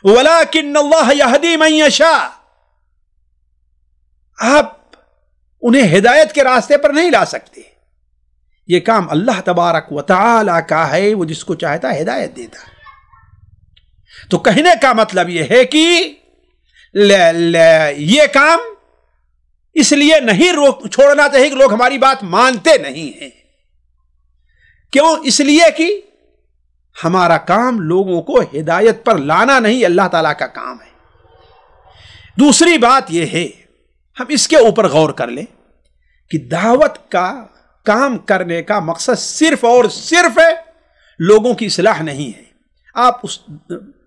ولکن اللہ یہدی من یشاء، آپ انہیں ہدایت کے راستے پر نہیں لا سکتے، یہ کام اللہ تبارک و تعالی کا ہے، وہ جس کو چاہتا ہے ہدایت دیتا ہے۔ تو کہنے کا مطلب یہ ہے کہ یہ کام اس لیے نہیں چھوڑنا چاہیے کہ لوگ ہماری بات مانتے نہیں ہیں، کیوں؟ اس لیے کہ ہمارا کام لوگوں کو ہدایت پر لانا نہیں، اللہ تعالیٰ کا کام ہے۔ دوسری بات یہ ہے، ہم اس کے اوپر غور کر لیں کہ دعوت کا کام کرنے کا مقصد صرف اور صرف لوگوں کی اصلاح نہیں ہے۔ آپ اس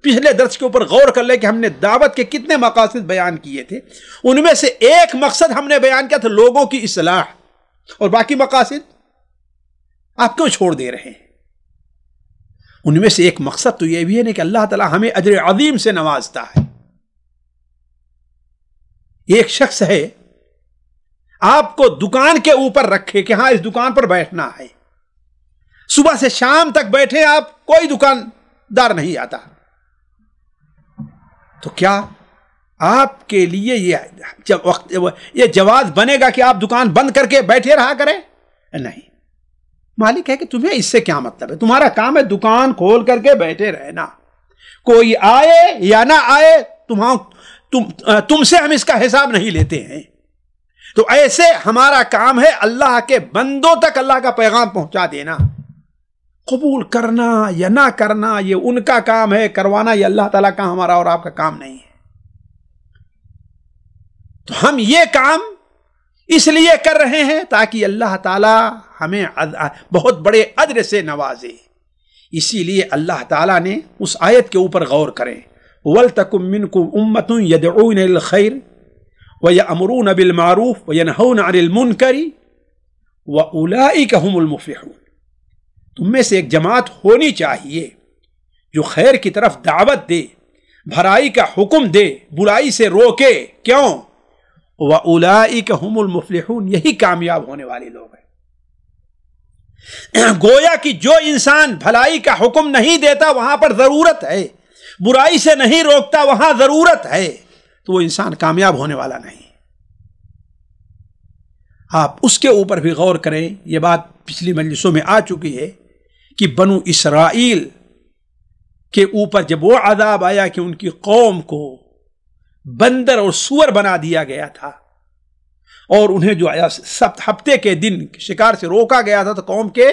پچھلے درس کے اوپر غور کر لیں کہ ہم نے دعوت کے کتنے مقاصد بیان کیے تھے، ان میں سے ایک مقصد ہم نے بیان کیا تھا لوگوں کی اصلاح، اور باقی مقاصد آپ کیوں چھوڑ دے رہے ہیں؟ ان میں سے ایک مقصد تو یہ بھی ہے کہ اللہ تعالیٰ ہمیں اجر عظیم سے نوازتا ہے۔ ایک شخص ہے، آپ کو دکان کے اوپر رکھے کہ ہاں اس دکان پر بیٹھنا ہے، صبح سے شام تک بیٹھے آپ، کوئی دکاندار نہیں آتا، تو کیا آپ کے لیے یہ جواز بنے گا کہ آپ دکان بند کر کے بیٹھے رہا کریں؟ نہیں، مالک ہے کہ تمہیں اس سے کیا مطلب ہے، تمہارا کام ہے دکان کھول کر کے بیٹھے رہنا، کوئی آئے یا نہ آئے تم سے ہم اس کا حساب نہیں لیتے ہیں۔ تو ایسے ہمارا کام ہے اللہ کے بندوں تک اللہ کا پیغام پہنچا دینا، قبول کرنا یا نہ کرنا یہ ان کا کام ہے، کروانا یہ اللہ تعالیٰ کا، ہمارا اور آپ کا کام نہیں ہے۔ تو ہم یہ کام اس لیے کر رہے ہیں تاکہ اللہ تعالیٰ ہمیں بہت بڑے اجر سے نوازے۔ اسی لیے اللہ تعالیٰ نے اس آیت کے اوپر غور کریں، وَلْتَكُمْ مِنْكُمْ أُمَّةٌ يَدْعُونَ إِلَى الْخَيْرِ وَيَأْمُرُونَ بِالْمَعْرُوفِ وَيَنْهَوْنَ عَنِ الْمُنْكَرِ وَأُولَئِكَ هُمُ الْمُفْلِحُونَ۔ تم میں سے ایک جماعت ہونی چاہیے جو خیر کی طرف دعوت دے، بھلائی کا حکم دے، برائی سے روکے، کیوں؟ وَأُولَئِكَ هُمُ الْمُفْلِحُونَ، یہی کامیاب ہونے والے لوگ ہیں۔ گویا کہ جو انسان بھلائی کا حکم نہیں دیتا وہاں پر ضرورت ہے، برائی سے نہیں روکتا وہاں ضرورت ہے، تو وہ انسان کامیاب ہونے والا نہیں۔ آپ اس کے اوپر بھی غور کریں، یہ بات پچھلی مجلسوں میں آ چکی ہے کہ بنو اسرائیل کے اوپر جب وہ عذاب آیا کہ ان کی قوم کو بندر اور سور بنا دیا گیا تھا، اور انہیں جو سبت ہفتے کے دن شکار سے روکا گیا تھا، تو قوم کے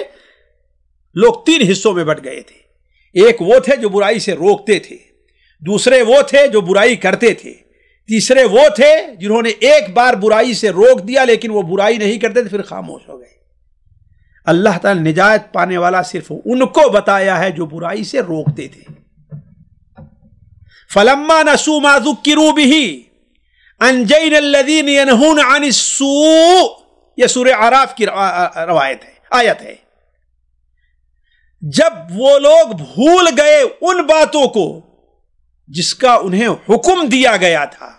لوگ 3 حصوں میں بٹ گئے تھے۔ ایک وہ تھے جو برائی سے روکتے تھے، دوسرے وہ تھے جو برائی کرتے تھے، تیسرے وہ تھے جنہوں نے ایک بار برائی سے روک دیا لیکن وہ برائی نہیں کرتے تھے، پھر خاموش ہو گئے۔ اللہ تعالی نجات پانے والا صرف ان کو بتایا ہے جو برائی سے روکتے تھے۔ فَلَمَّا نَسُوا مَا ذُكِّرُوا بِهِ أَنْجَيْنَا الَّذِينَ يَنْهُونَ عَنِ السُّوءِ، یہ سورہ اعراف کی روایت ہے، آیت ہے۔ جب وہ لوگ بھول گئے ان باتوں کو جس کا انہیں حکم دیا گیا تھا،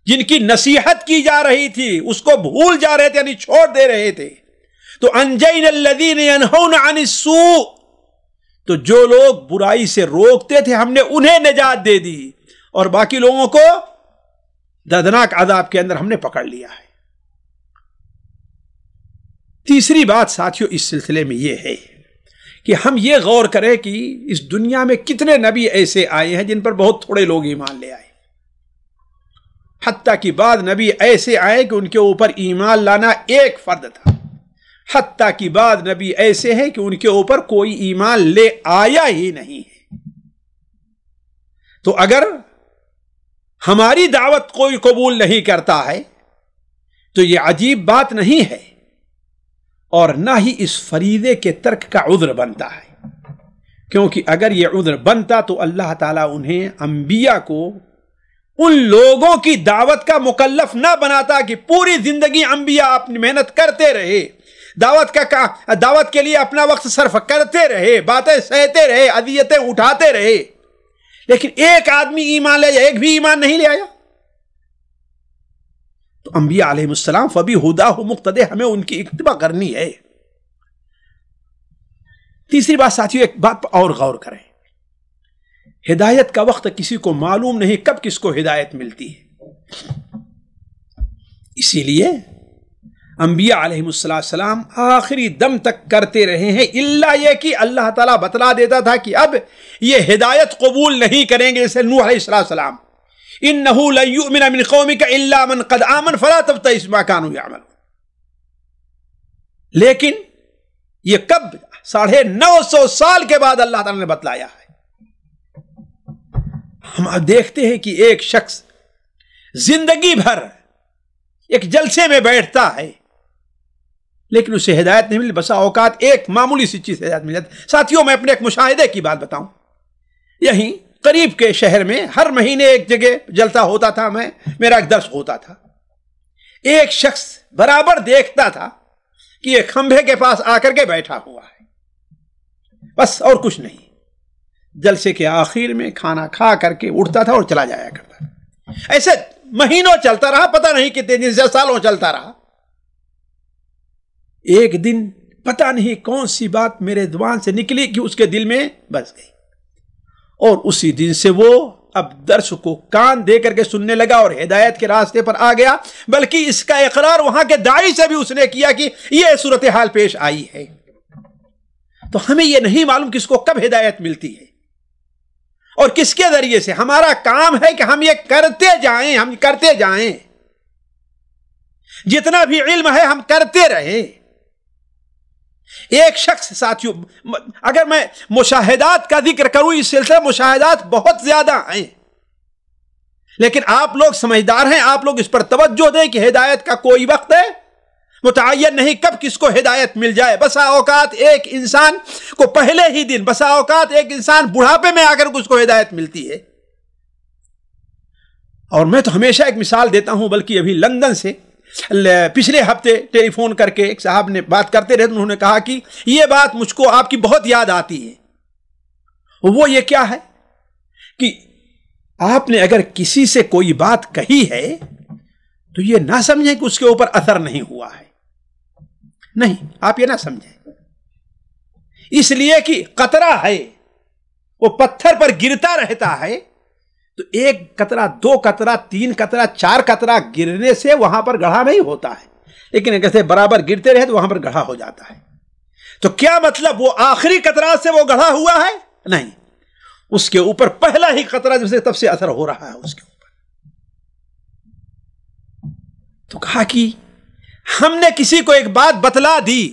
جن کی نصیحت کی جا رہی تھی، اس کو بھول جا رہے تھے، یعنی چھوڑ دے رہے تھے، تو انجینا الذین ینہون عن السوء، تو جو لوگ برائی سے روکتے تھے ہم نے انہیں نجات دے دی، اور باقی لوگوں کو دردناک عذاب کے اندر ہم نے پکڑ لیا ہے۔ تیسری بات ساتھیوں اس سلسلے میں یہ ہے کہ ہم یہ غور کریں کہ اس دنیا میں کتنے نبی ایسے آئے ہیں جن پر بہت تھوڑے لوگ ایمان لے آئے، حتیٰ کہ بعض نبی ایسے آئے کہ ان کے اوپر ایمان لانا ایک فرض تھا، حتیٰ کہ بعض نبی ایسے ہیں کہ ان کے اوپر کوئی ایمان لے آیا ہی نہیں ہے۔ تو اگر ہماری دعوت کوئی قبول نہیں کرتا ہے تو یہ عجیب بات نہیں ہے، اور نہ ہی اس فریضے کے ترک کا عذر بنتا ہے، کیونکہ اگر یہ عذر بنتا تو اللہ تعالیٰ انہیں انبیاء کو ان لوگوں کی دعوت کا مکلف نہ بناتا کہ پوری زندگی انبیاء اپنی محنت کرتے رہے، دعوت کے لیے اپنا وقت صرف کرتے رہے، باتیں سہتے رہے، اذیتیں اٹھاتے رہے، لیکن ایک آدمی ایمان لے جائے، ایک بھی ایمان نہیں لے آیا۔ تو انبیاء علیہ السلام فبہداہ مقتدی، ہمیں ان کی اتباع کرنی ہے۔ تیسری بات ساتھیو، ایک بات پر اور غور کریں، ہدایت کا وقت کسی کو معلوم نہیں کب کس کو ہدایت ملتی ہے، اسی لیے انبیاء علیہ السلام آخری دم تک کرتے رہے ہیں، الا یہ کہ اللہ تعالیٰ بتلا دیتا تھا کہ اب یہ ہدایت قبول نہیں کریں گے، جیسے نوح علیہ السلام، انہ لن یؤمن من قومک الا من قد آمن فلا تبتئس بما كانوا يعملون۔ لیکن یہ کب 950 سال کے بعد اللہ تعالیٰ نے بتلایا ہے۔ ہم دیکھتے ہیں کہ ایک شخص زندگی بھر ایک جلسے میں بیٹھتا ہے لیکن اسے ہدایت نہیں ملی، بسا اوقات ایک معمولی سی چیز ہدایت مل جاتی۔ ساتھیوں، میں اپنے ایک مشاہدے کی بات بتاؤں، یہیں قریب کے شہر میں ہر مہینے ایک جگہ جلسہ ہوتا تھا، میرا ایک درس ہوتا تھا۔ ایک شخص برابر دیکھتا تھا کہ یہ کھمبے کے پاس آ کر کے بیٹھا ہوا ہے، بس اور کچھ نہیں۔ جلسے کے آخر میں کھانا کھا کر کے اٹھتا تھا اور چلا جایا کرتا تھا۔ ایسے مہینوں چلتا رہا، پتہ نہیں کتنے دن سے، سالوں چلتا رہا۔ ایک دن پتہ نہیں کون سی بات میرے زبان سے نکلی کہ اس کے دل میں بس گئی، اور اسی دن سے وہ اب درس کو کان دے کر کے سننے لگا اور ہدایت کے راستے پر آ گیا، بلکہ اس کا اقرار وہاں کے داعی سے بھی اس نے کیا کہ یہ صورتحال پیش آئی ہے۔ تو ہمیں یہ نہیں معلوم کس کو کب ہدایت ملتی ہے اور کس کے ذریعے سے۔ ہمارا کام ہے کہ ہم یہ کرتے جائیں، جتنا بھی علم ہے ہم کرتے رہیں۔ ایک شخص، ساتھیوں، اگر میں مشاہدات کا ذکر کروں، اس سلسلے مشاہدات بہت زیادہ ہیں، لیکن آپ لوگ سمجھدار ہیں، آپ لوگ اس پر توجہ دیں کہ ہدایت کا کوئی وقت ہے متعین نہیں کب کس کو ہدایت مل جائے۔ بسا اوقات ایک انسان کو پہلے ہی دن، بسا اوقات ایک انسان بڑھاپے میں آ کر اس کو ہدایت ملتی ہے۔ اور میں تو ہمیشہ ایک مثال دیتا ہوں، بلکہ ابھی لندن سے پچھلے ہفتے ٹیلی فون کر کے ایک صاحب نے بات کرتے رہے، انہوں نے کہا کہ یہ بات مجھ کو آپ کی بہت یاد آتی ہے۔ وہ یہ کیا ہے کہ آپ نے اگر کسی سے کوئی بات کہی ہے تو یہ نہ سمجھیں کہ اس کے اوپر اثر نہیں ہوا ہے، نہیں، آپ یہ نہ سمجھیں، اس لیے کہ قطرہ ہے، وہ پتھر پر گرتا رہتا ہے، تو ایک قطرہ، 2 قطرہ، 3 قطرہ، 4 قطرہ گرنے سے وہاں پر گڑھا نہیں ہوتا ہے، لیکن اگر برابر گرتے رہے تو وہاں پر گڑھا ہو جاتا ہے۔ تو کیا مطلب وہ آخری قطرہ سے وہ گڑھا ہوا ہے؟ نہیں، اس کے اوپر پہلا ہی قطرہ جب سے تب سے اثر ہو رہا ہے اس کے اوپر۔ تو کہا کہ ہم نے کسی کو ایک بات بتلا دی،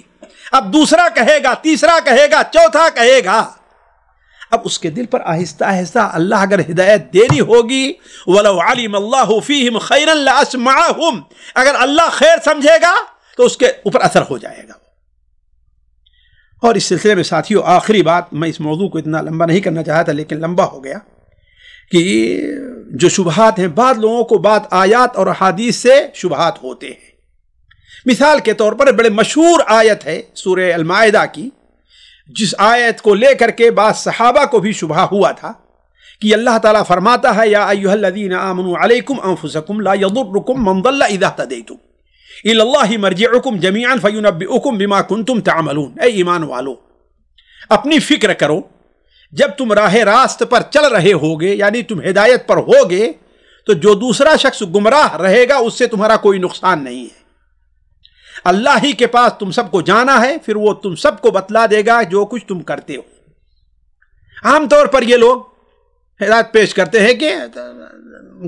اب دوسرا کہے گا، تیسرا کہے گا، چوتھا کہے گا، اب اس کے دل پر آہستہ آہستہ اللہ اگر ہدایت دینی ہوگی، وَلَوْ عَلِمَ اللَّهُ فِيهِمْ خَيْرًا لَأَسْمَعَهُمْ، اگر اللہ خیر سمجھے گا تو اس کے اوپر اثر ہو جائے گا۔ اور اس سلسلے میں ساتھیوں، آخری بات، میں اس موضوع کو اتنا لمبا نہیں کرنا چاہا تھا لیکن لمبا ہو گیا، کہ جو شبہات ہیں، بعض لوگوں کو بعض آیات اور حدیث سے شبہات ہوتے ہیں۔ مثال کے طور پر بڑے مشہور آیت ہے سورہ المائدہ کی، جس آیت کو لے کر کے بعض صحابہ کو بھی شبہ ہوا تھا کہ اللہ تعالیٰ فرماتا ہے، یا ایھا الذین آمنوا علیکم انفسکم لا یضرکم من ضل اذا اہتدیتم الی اللہ مرجعکم جمیعا فینبئکم بما کنتم تعملون۔ اے ایمان والو، اپنی فکر کرو، جب تم راہ راست پر چل رہے ہوگے، یعنی تم ہدایت پر ہوگے، تو جو دوسرا شخص گمراہ رہے گا اس سے تمہارا کوئی نقصان نہیں ہے۔ اللہ ہی کے پاس تم سب کو جانا ہے، پھر وہ تم سب کو بتلا دے گا جو کچھ تم کرتے ہو۔ عام طور پر یہ لوگ ہدایت پیش کرتے ہیں کہ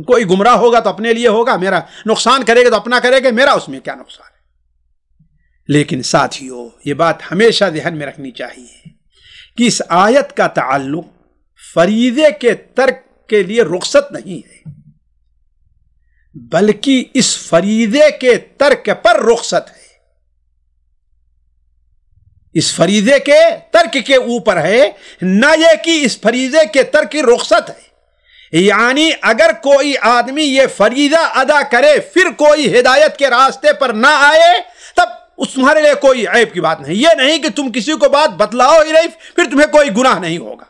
کوئی گمراہ ہوگا تو اپنے لیے ہوگا، میرا نقصان کرے گا تو اپنا کرے گا، میرا اس میں کیا نقصان ہے۔ لیکن ساتھیو، یہ بات ہمیشہ ذہن میں رکھنی چاہیے کہ اس آیت کا تعلق فریضے کے ترک کے لیے رخصت نہیں ہے، بلکہ اس فریضے کے ترک پر رخصت ہے۔ اس فریضے کے ترک کے اوپر ہے، نہ یہ کہ اس فریضے کے ترک کی رخصت ہے۔ یعنی اگر کوئی آدمی یہ فریضہ ادا کرے پھر کوئی ہدایت کے راستے پر نہ آئے تب اس تمہارے لیے کوئی عیب کی بات نہیں. یہ نہیں کہ تم کسی کو بات بتلاؤ ہی نہیں پھر تمہیں کوئی گناہ نہیں ہوگا.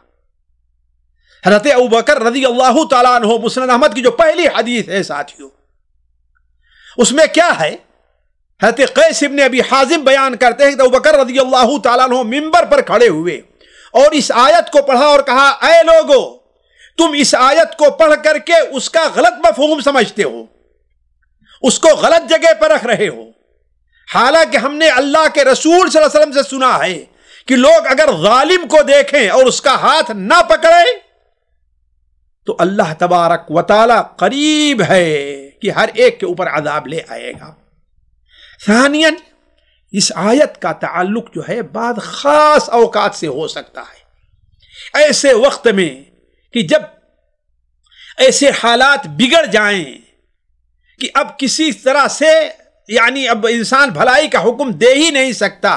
حضرت ابوبکر رضی اللہ تعالیٰ عنہ مسند احمد کی جو پہلی حدیث ہے ساتھیوں، اس میں کیا ہے؟ حضرت قیس ابن ابی حازم بیان کرتے ہیں کہ ابوبکر رضی اللہ تعالیٰ عنہ منبر پر کھڑے ہوئے اور اس آیت کو پڑھا اور کہا اے لوگو، تم اس آیت کو پڑھ کر کے اس کا غلط مفہوم سمجھتے ہو، اس کو غلط جگہ پر رکھ رہے ہو، حالانکہ ہم نے اللہ کے رسول صلی اللہ علیہ وسلم سے سنا ہے کہ لوگ اگر ظالم کو دیکھیں اور اس کا ہاتھ نہ پکڑیں تو اللہ تبارک و تعالی قریب ہے کہ ہر ایک کے اوپر عذاب لے آئے گا. ثانیاً اس آیت کا تعلق جو ہے بعض خاص اوقات سے ہو سکتا ہے، ایسے وقت میں کہ جب ایسے حالات بگڑ جائیں کہ اب کسی طرح سے یعنی اب انسان بھلائی کا حکم دے ہی نہیں سکتا.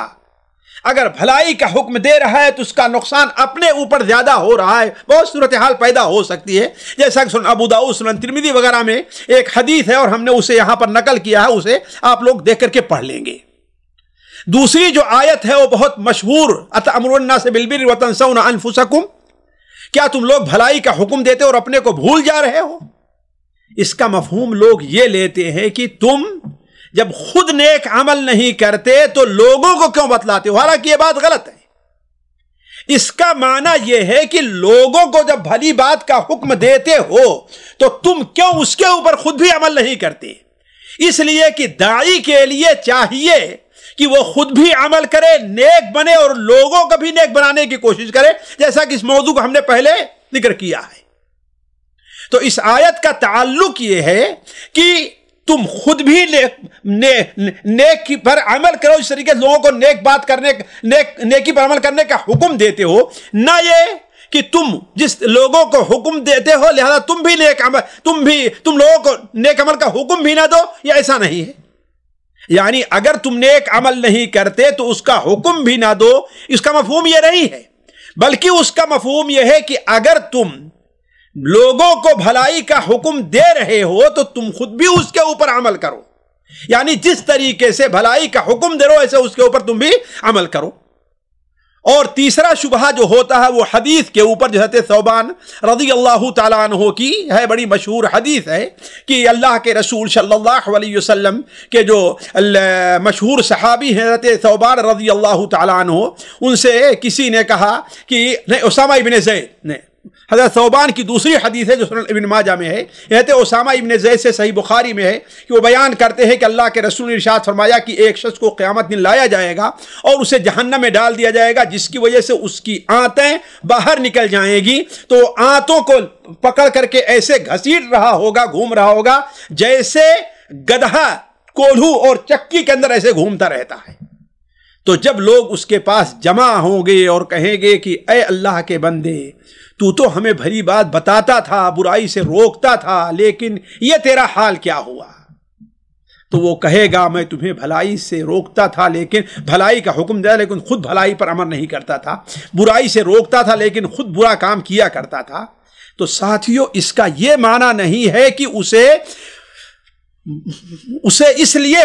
اگر بھلائی کا حکم دے رہا ہے تو اس کا نقصان اپنے اوپر زیادہ ہو رہا ہے. بہت صورتحال پیدا ہو سکتی ہے، جیسا کہ سنن ابو داؤد، سنن ترمذی وغیرہ میں ایک حدیث ہے اور ہم نے اسے یہاں پر نقل کیا ہے، اسے آپ لوگ دیکھ کر کے پڑھ لیں گے. دوسری جو آیت ہے وہ بہت مشہور، اتأمرون الناس بالبر وتنسون انفسکم، کیا تم لوگ بھلائی کا حکم دیتے اور اپنے کو بھول جا رہے ہو؟ اس کا مفہوم لوگ یہ لیتے ہیں کہ تم جب خود نیک عمل نہیں کرتے تو لوگوں کو کیوں بتلاتے ہو، حالانکہ یہ بات غلط ہے. اس کا معنی یہ ہے کہ لوگوں کو جب بھلی بات کا حکم دیتے ہو تو تم کیوں اس کے اوپر خود بھی عمل نہیں کرتے؟ اس لیے کہ داعی کے لیے چاہیے کہ وہ خود بھی عمل کرے، نیک بنے اور لوگوں کو بھی نیک بنانے کی کوشش کرے، جیسا کہ اس موضوع کو ہم نے پہلے ذکر کیا ہے. تو اس آیت کا تعلق یہ ہے کہ تم خود بھی نیک پر عمل کرو، اس طریقے سے لوگوں کو نیک بات کرنے، نیکی پر عمل کرنے کا حکم دیتے ہو، نہ یہ کہ تم جس لوگوں کو حکم دیتے ہو لہذا تم بھی نیک عمل، تم لوگوں کو نیک عمل کا حکم بھی نہ دو. یہ ایسا نہیں ہے. یعنی اگر تم نیک عمل نہیں کرتے تو اس کا حکم بھی نہ دو، اس کا مفہوم یہ نہیں ہے، بلکہ اس کا مفہوم یہ ہے کہ اگر تم لوگوں کو بھلائی کا حکم دے رہے ہو تو تم خود بھی اس کے اوپر عمل کرو. یعنی جس طریقے سے بھلائی کا حکم دے رہو ایسے اس کے اوپر تم بھی عمل کرو. اور تیسرا شبہہ جو ہوتا ہے وہ حدیث کے اوپر، جو حضرت ثوبان رضی اللہ تعالیٰ عنہ کی ہے، بڑی مشہور حدیث ہے کہ اللہ کے رسول صلی اللہ علیہ وسلم کے جو مشہور صحابی ہیں حضرت ثوبان رضی اللہ تعالیٰ عنہ، ان سے کسی نے کہا کہ نہیں، اسامہ ابن زید نے، حضرت ثوبان کی دوسری حدیث ہے جو سنن ابن ماجہ میں ہے، حضرت اسامہ ابن زید سے صحیح بخاری میں ہے کہ وہ بیان کرتے ہیں کہ اللہ کے رسول نے ارشاد فرمایا کہ ایک شخص کو قیامت دن لایا جائے گا اور اسے جہنم میں ڈال دیا جائے گا، جس کی وجہ سے اس کی آنتیں باہر نکل جائیں گی، تو آنتوں کو پکڑ کر کے ایسے گھسیٹ رہا ہوگا، گھوم رہا ہوگا جیسے گدھا کولہو اور چکی کے اندر ایسے گھومتا رہتا ہے. تو جب لوگ اس کے پاس جمع ہوں گے اور کہیں گے کہ اے اللہ کے بندے، تو ہمیں بھلی بات بتاتا تھا، برائی سے روکتا تھا، لیکن یہ تیرا حال کیا ہوا؟ تو وہ کہے گا میں تمہیں بھلائی سے روکتا تھا، لیکن بھلائی کا حکم دیا لیکن خود بھلائی پر عمل نہیں کرتا تھا، برائی سے روکتا تھا لیکن خود برا کام کیا کرتا تھا. تو ساتھیوں اس کا یہ معنی نہیں ہے کہ اسے اس لیے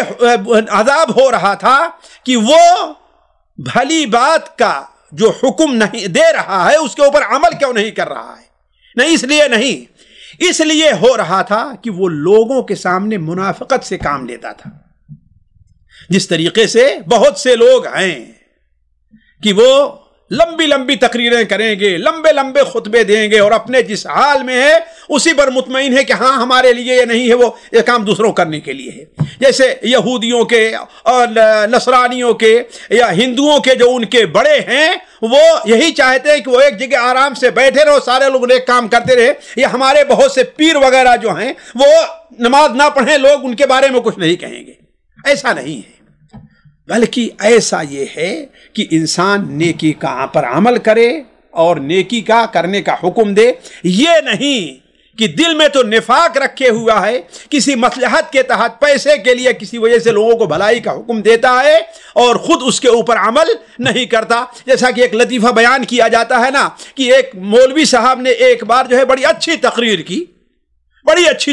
عذاب ہو رہا تھا کہ وہ بھلی بات کا جو حکم نہیں دے رہا ہے اس کے اوپر عمل کیوں نہیں کر رہا ہے. نہیں، اس لیے نہیں، اس لیے ہو رہا تھا کہ وہ لوگوں کے سامنے منافقت سے کام لیتا تھا. جس طریقے سے بہت سے لوگ ہیں کہ وہ لمبی لمبی تقریریں کریں گے، لمبے لمبے خطبے دیں گے اور اپنے جس حال میں ہے اسی پر مطمئن ہے کہ ہاں ہمارے لیے یہ نہیں ہے، وہ یہ کام دوسروں کرنے کے لیے ہے. جیسے یہودیوں کے اور نصرانیوں کے یا ہندوؤں کے جو ان کے بڑے ہیں وہ یہی چاہتے ہیں کہ وہ ایک جگہ آرام سے بیٹھے رہو، سارے لوگ ایک کام کرتے رہے. یا ہمارے بہت سے پیر وغیرہ جو ہیں وہ نماز نہ پڑھیں، لوگ ان کے بارے میں کچھ نہیں کہیں گے. ایسا نہیں ہے، بلکہ ایسا یہ ہے کہ انسان نیکی کا پر عمل کرے اور نیکی کا کرنے کا حکم دے. یہ نہیں کہ دل میں تو نفاق رکھے ہوا ہے، کسی مصلحت کے تحت پیسے کے لیے کسی وجہ سے لوگوں کو بھلائی کا حکم دیتا ہے اور خود اس کے اوپر عمل نہیں کرتا۔ جیسا کہ ایک لطیفہ بیان کیا جاتا ہے نا کہ ایک مولوی صاحب نے ایک بار جو ہے بڑی اچھی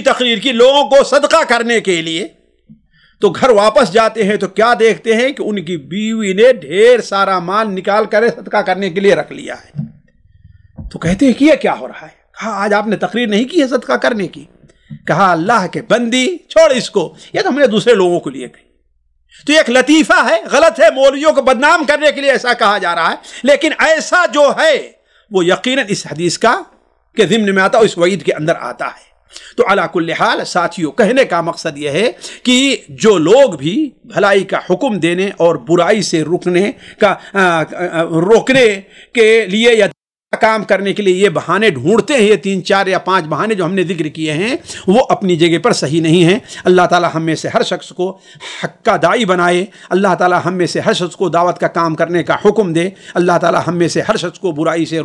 تقریر کی لوگوں کو صدقہ کرنے کے لیے، تو گھر واپس جاتے ہیں تو کیا دیکھتے ہیں کہ ان کی بیوی نے ڈھیر سارا مال نکال کر صدقہ کرنے کے لیے رکھ لیا ہے۔ تو کہتے ہیں کہ یہ کیا ہو رہا ہے؟ کہا آج آپ نے تقریر نہیں کی ہے صدقہ کرنے کی؟ کہا اللہ کے بندی چھوڑ اس کو، یہ تو ہم نے دوسرے لوگوں کو لیے کہی۔ تو یہ ایک لطیفہ ہے، غلط ہے، مولویوں کو بدنام کرنے کے لیے ایسا کہا جا رہا ہے، لیکن ایسا جو ہے وہ یقیناً اس حدیث کے ضمن میں آتا ہے، اس وعید کے اندر آتا ہے۔ تو علی کل حال ساتھیوں، کہنے کا مقصد یہ ہے کہ جو لوگ بھی بھلائی کا حکم دینے اور برائی سے روکنے کے لیے یا کام کرنے کے لیے یہ بہانے ڈھونڈتے ہیں، یہ 3 4 یا 5 بہانے جو ہم نے ذکر کیے ہیں، وہ اپنی جگہ پر صحیح نہیں ہیں۔ اللہ تعالی ہم میں سے ہر شخص کو حق کا داعی بنائے، اللہ تعالی ہم میں سے ہر شخص کو دعوت کا کام کرنے کا حکم دے، اللہ تعالی ہم میں سے ہر شخص کو برائی سے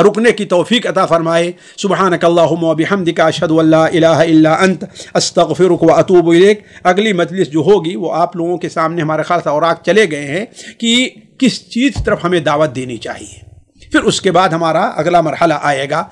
رکنے کی توفیق عطا فرمائے۔ سبحانک اللہم و بحمدک، اشہد ان لا الہ الا انت، استغفرک و اتوب الیک۔ اگلی مجلس جو ہوگی وہ آپ لوگوں کے سامنے ہمارے خیال سے اوراق چلے گئے ہیں کہ کس چیز کی طرف ہمیں دعوت دینی چاہیے، پھر اس کے بعد ہمارا اگلا مرحلہ آئے گا۔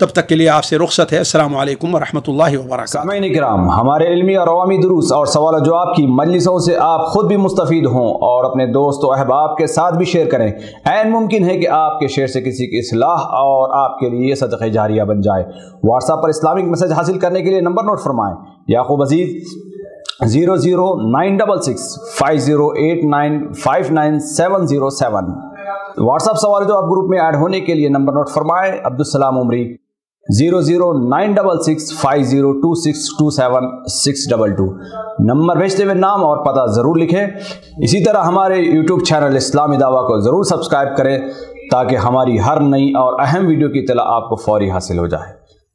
تب تک کے لیے آپ سے رخصت ہے۔ السلام علیکم ورحمۃ اللہ وبرکاتہ۔ سامعین کرام، ہمارے علمی اور عوامی دروس اور سوال و جواب کی مجلسوں سے آپ خود بھی مستفید ہوں اور اپنے دوست و احباب کے ساتھ بھی شیئر کریں۔ عین ممکن ہے کہ آپ کے شیئر سے کسی کی اصلاح اور آپ کے لیے صدقہ جاریہ بن جائے۔ واٹس ایپ پر اسلامک میسج حاصل کرنے کے لیے نمبر نوٹ فرمائیں: یعقوب عزیز 00966 5089 59707۔ واٹس ایپ سوال جو آپ گروپ میں ایڈ ہونے کے لیے نمبر نوٹ فرمائے: عبدالسلام عمری 00966 502627 نمبر بھیجتے ہوئے نام اور پتہ ضرور لکھیں۔ اسی طرح ہمارے یوٹیوب چینل اسلامی دعویٰ کو ضرور سبسکرائب کریں تاکہ ہماری ہر نئی اور اہم ویڈیو کی اطلاع آپ کو فوری حاصل ہو جائے۔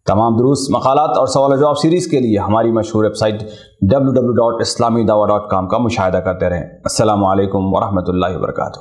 تمام دروس، مقالات اور سوال و جواب سیریز کے لیے ہماری مشہور ویب سائٹ www.islamidawah.com کا مشاہدہ کرتے رہیں۔ السلام علیکم ورحمۃ اللہ وبرکاتہ۔